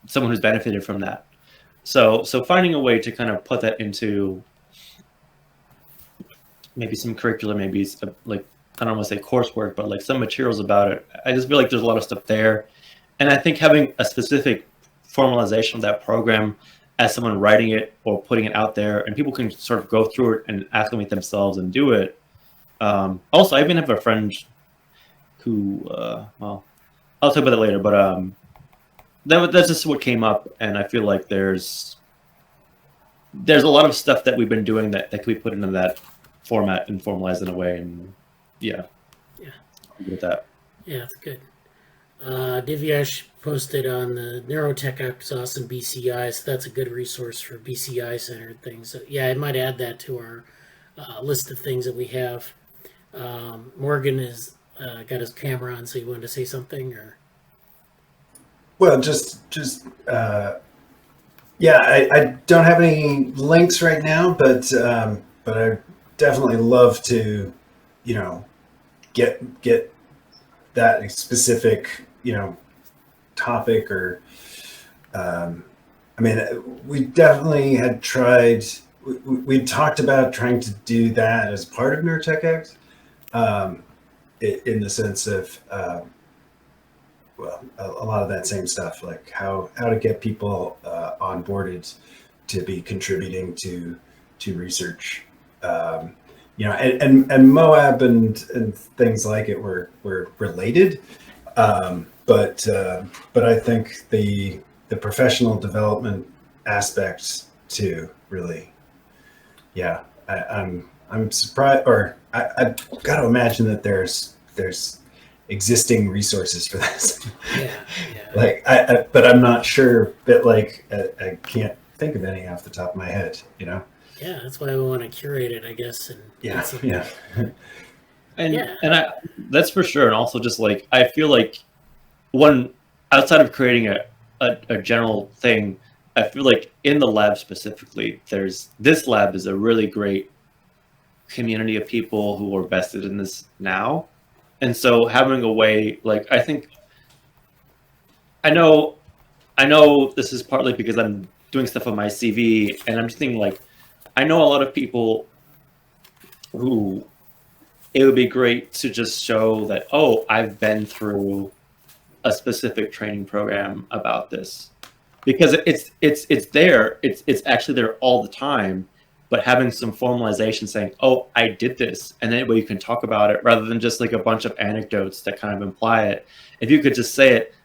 someone who's benefited from that. So finding a way to kind of put that into maybe some curriculum, maybe like, I don't want to say coursework, but like some materials about it. I just feel like there's a lot of stuff there. And I think having a specific formalization of that program as someone writing it or putting it out there, and people can sort of go through it and acclimate themselves and do it. Also, I even have a friend who, well, I'll talk about that later, but that's just what came up. And I feel like there's a lot of stuff that we've been doing that could be put into that format and formalized in a way, and yeah, I'll with that. Yeah, that's good. Divyesh posted on the Neurotech Exos and BCI, so that's a good resource for BCI centered things. So yeah, I might add that to our list of things that we have. Morgan has got his camera on, so you wanted to say something, or? Well, just Yeah, I don't have any links right now, but I definitely love to, you know, get that specific, you know, topic or I mean, we definitely had tried. We talked about trying to do that as part of NeuroTechX, in the sense of well, a lot of that same stuff, like how to get people onboarded to be contributing to research. You know, and Moab and things like it were related, but I think the professional development aspects too really, yeah. I'm surprised, or I've got to imagine that there's existing resources for this. Yeah. Like but I'm not sure that, like, I can't think of any off the top of my head, you know. Yeah, that's why we want to curate it, I guess. And Yeah. And that's for sure. And also, just like, I feel like one, outside of creating a general thing, I feel like in the lab specifically, this lab is a really great community of people who are vested in this now. And so having a way, like, I know this is partly because I'm doing stuff on my CV, and I'm just thinking, like, I know a lot of people who it would be great to just show that, oh, I've been through a specific training program about this, because it's there, it's actually there all the time. But having some formalization saying, oh, I did this, and then you can talk about it rather than just like a bunch of anecdotes that kind of imply it. If you could just say it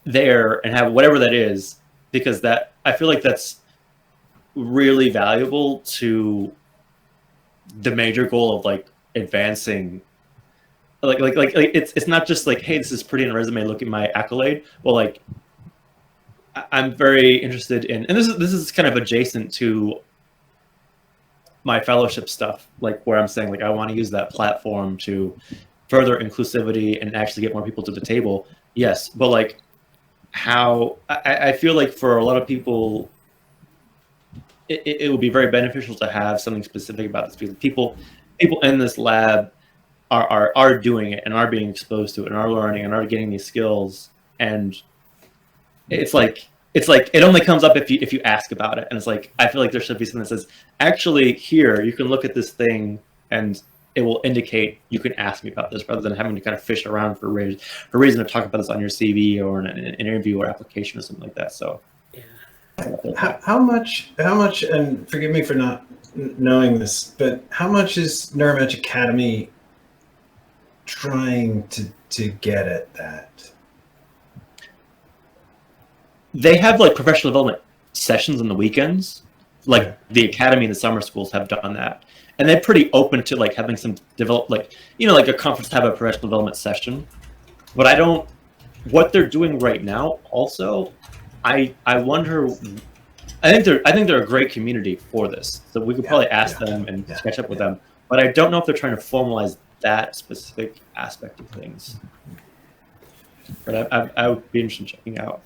there and have whatever that is, because that, I feel like that's really valuable to the major goal of like advancing. Like it's not just like, hey, this is pretty on a resume, look at my accolade. Well, like, I'm very interested in, and this is kind of adjacent to my fellowship stuff, like where I'm saying, like, I want to use that platform to further inclusivity and actually get more people to the table. Yes, but like, how I feel like for a lot of people, it would be very beneficial to have something specific about this, because people in this lab are doing it and are being exposed to it and are learning and are getting these skills. And it's like it only comes up if you ask about it. And it's like, I feel like there should be something that says, actually, here you can look at this thing and it will indicate you can ask me about this, rather than having to kind of fish around for a reason to talk about this on your CV or in an interview or application or something like that. So how much, and forgive me for not knowing this, but how much is Neuromatch Academy trying to get at that? They have like professional development sessions on the weekends, like the academy and the summer schools have done that, and they're pretty open to like having some like a conference to have a professional development session. But I don't, what they're doing right now also, I wonder, I think they're a great community for this, so we could probably ask them and catch up with them. But I don't know if they're trying to formalize that specific aspect of things. But I would be interested in checking out.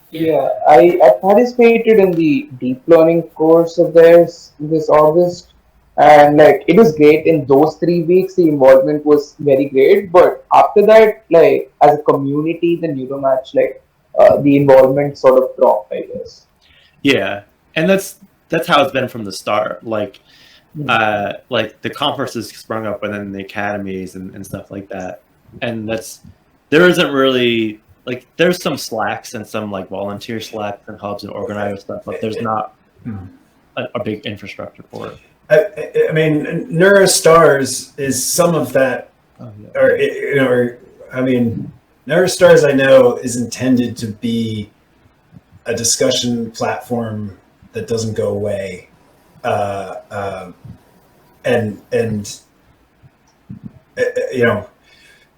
Yeah, I participated in the deep learning course of theirs this August, and like, it was great. In those 3 weeks, the involvement was very great. But after that, like, as a community, the Neuromatch, like, the involvement sort of dropped, I guess. Yeah, and that's how it's been from the start. Like, like the conferences sprung up, and then the academies and stuff like that. And there isn't really, like, there's some Slacks and some like volunteer Slacks and hubs and Organoids stuff, but there's not a big infrastructure for it. I mean, NeuroStars is some of that, or I mean, NeuroStars, I know, is intended to be a discussion platform that doesn't go away, and you know,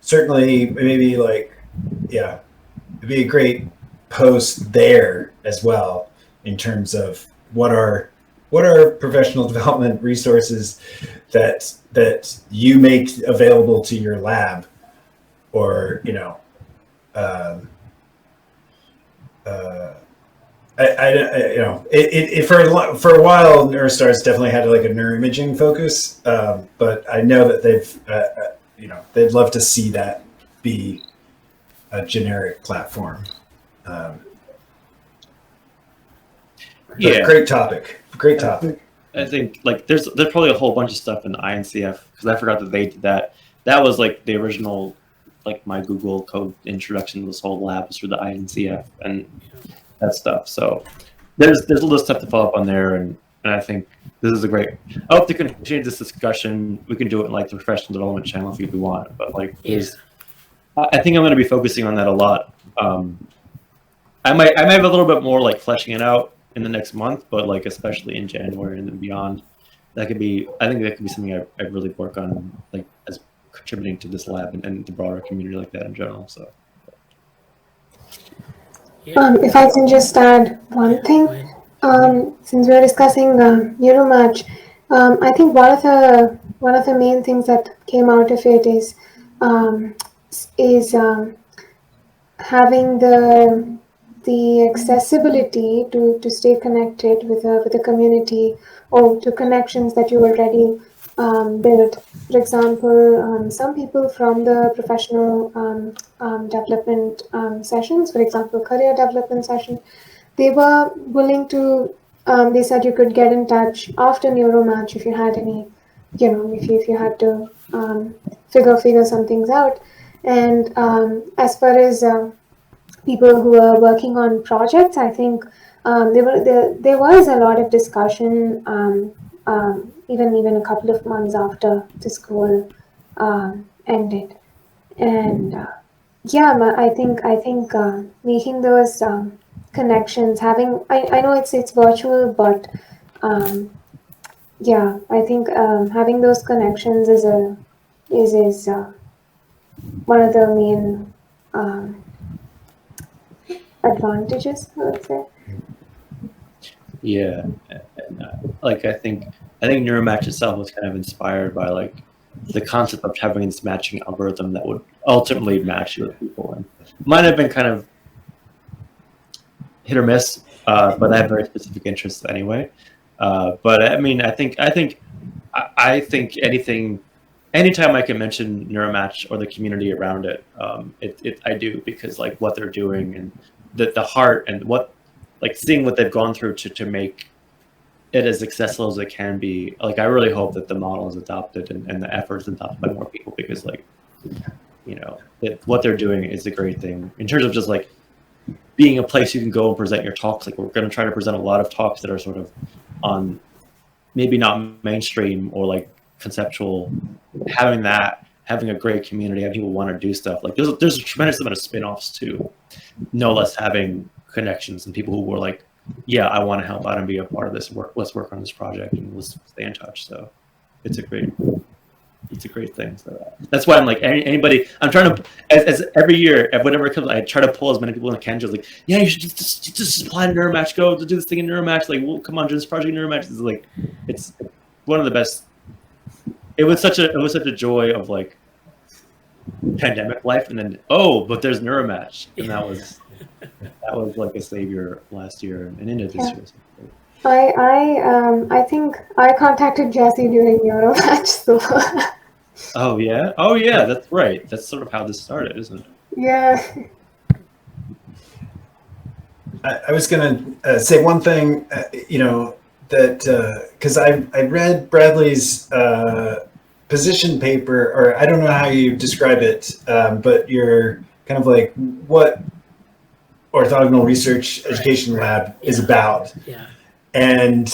certainly maybe like, yeah, it'd be a great post there as well in terms of what are professional development resources that you make available to your lab, or you know, for a while, Neurostars definitely had like a neuroimaging focus, but I know that you know, they'd love to see that be a generic platform. Yeah, great topic. Great topic. I think like there's probably a whole bunch of stuff in the INCF because I forgot that they did that. That was like the original, like my Google code introduction to this whole lab was for the INCF and that stuff. So there's a little stuff to follow up on there, and I think this is a great. I hope to continue this discussion. We can do it in like the professional development channel if you want, but like I think I'm going to be focusing on that a lot. I might have a little bit more like fleshing it out in the next month, but like especially in January and then beyond, that could be. I think that could be something I really work on, like as contributing to this lab and the broader community like that in general. So. If I can just add one thing, since we're discussing Neuromatch, I think one of the main things that came out of it is having the accessibility to stay connected with the community or to connections that you already built. For example, some people from the professional development sessions, for example, career development session, they were willing to. They said you could get in touch after Neuromatch if you had any, you know, if you had to figure some things out. And as far as people who are working on projects, I think there was a lot of discussion even a couple of months after the school ended, and I think making those connections, having I know it's virtual, but I think having those connections is one of the main advantages, I would say. Yeah, and like I think Neuromatch itself was kind of inspired by like the concept of having this matching algorithm that would ultimately match you with people, and might have been kind of hit or miss, but I have very specific interests anyway. But I mean, I think anytime I can mention Neuromatch or the community around it, I do, because like what they're doing and the heart and what, like seeing what they've gone through to make it as accessible as it can be. Like I really hope that the model is adopted and the effort is adopted by more people, because like, you know, what they're doing is a great thing in terms of just like being a place you can go and present your talks. Like we're going to try to present a lot of talks that are sort of on maybe not mainstream or like conceptual, having a great community, having people want to do stuff. Like there's a tremendous amount of spin-offs too, no less having connections and people who were like, yeah, I want to help out and be a part of this work. Let's work on this project and let's stay in touch. So it's a great thing. So that's why I'm like, anybody, I'm trying to, as every year, whenever it comes, I try to pull as many people in the can, just like, yeah, you should just apply to Neuromatch, go to do this thing in Neuromatch. Like, well, come on, do this project in Neuromatch. It's like, it's one of the best. It was such a joy of like pandemic life, and then but there's Neuromatch, and that was like a savior last year and into this year. I think I contacted Jesse during Neuromatch, so. Oh yeah, that's right. That's sort of how this started, isn't it? Yeah. I was going to say one thing, you know, that because I read Bradley's position paper, or I don't know how you describe it, but you're kind of like what orthogonal research education lab is about. Yeah. And,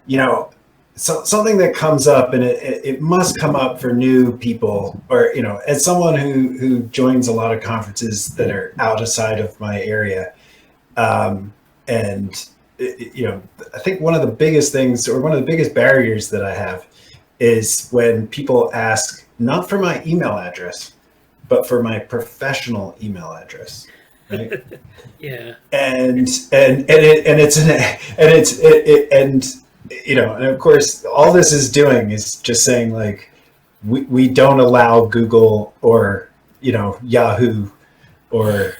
you know, something that comes up, and it must come up for new people, or, you know, as someone who joins a lot of conferences that are outside of my area. And, you know, I think one of the biggest things, or one of the biggest barriers that I have, is when people ask not for my email address, but for my professional email address. Right? Yeah. And you know, and of course, all this is doing is just saying like, we don't allow Google or, you know, Yahoo or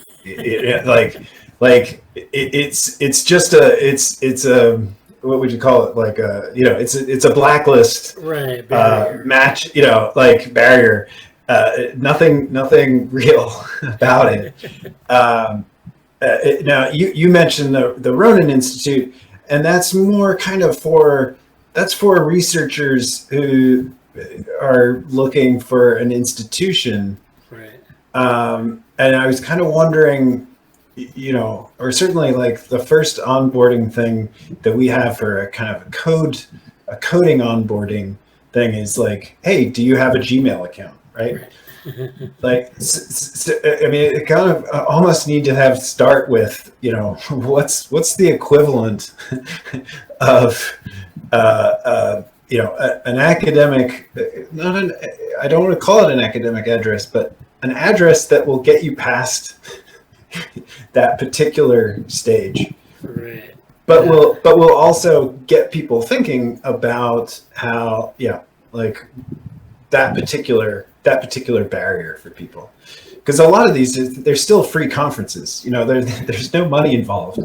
like like it's just it's a what would you call it, like a, you know, it's a blacklist Right. Barrier. match, you know, like barrier, nothing real about it. Now you mentioned the Ronin Institute, and that's more kind of for researchers who are looking for an institution. Right. And I was kind of wondering, you know, or certainly like the first onboarding thing that we have for a kind of a coding onboarding thing is like, hey, do you have a Gmail account, right? Like, I mean, it kind of almost need to start with, you know, what's the equivalent of you know, an academic, I don't want to call it an academic address, but an address that will get you past that particular stage. Right. But we'll also get people thinking about how, yeah, like that particular barrier for people, because a lot of these, they're still free conferences, you know, there's no money involved.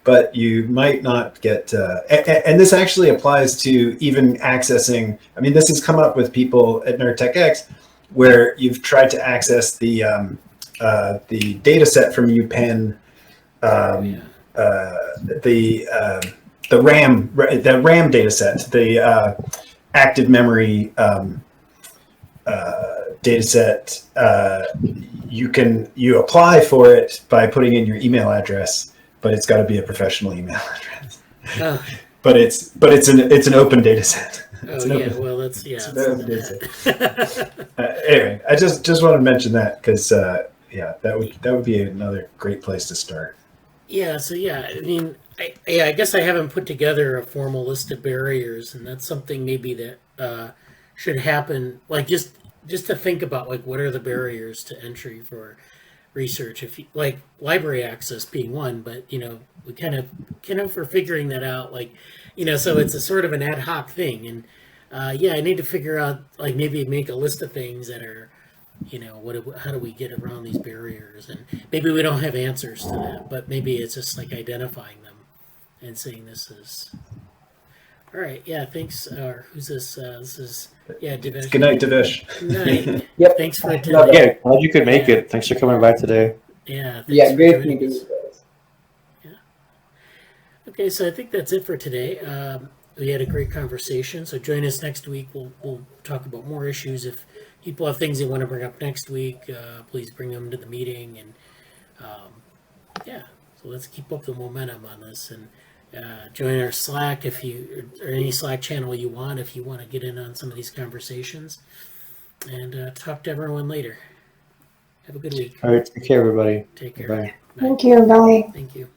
But you might not get, and this actually applies to even accessing, I mean, this has come up with people at NerdTechX, where you've tried to access the data set from UPenn, the RAM data set, the active memory data set. You apply for it by putting in your email address, but it's got to be a professional email address. Oh. But it's an open data set. Oh yeah, well that's anyway, I just wanted to mention that because yeah, that would be another great place to start. Yeah, so yeah, I mean, I guess I haven't put together a formal list of barriers, and that's something maybe that should happen. Like just to think about, like, what are the barriers to entry for research? If you, like, library access being one, but you know, we kind of for figuring that out, like, you know, so it's a sort of an ad hoc thing, and yeah, I need to figure out, like, maybe make a list of things that are, you know, how do we get around these barriers, and maybe we don't have answers to that, but maybe it's just like identifying them and saying this is all right. Yeah, thanks. Who's this? This is Divyesh. Good night, Divyesh. Good night. Yep. Thanks for attending. Yeah, glad you could make it. Thanks for coming by today. Yeah. Yeah, great meeting you guys. Yeah. Okay, so I think that's it for today. We had a great conversation. So join us next week. We'll talk about more issues. If people have things they want to bring up next week, please bring them to the meeting. And yeah, so let's keep up the momentum on this, and join our Slack or any Slack channel you want if you want to get in on some of these conversations. And talk to everyone later. Have a good week. All right, take care, everybody. Take care. Bye. Thank you. Bye. Thank you.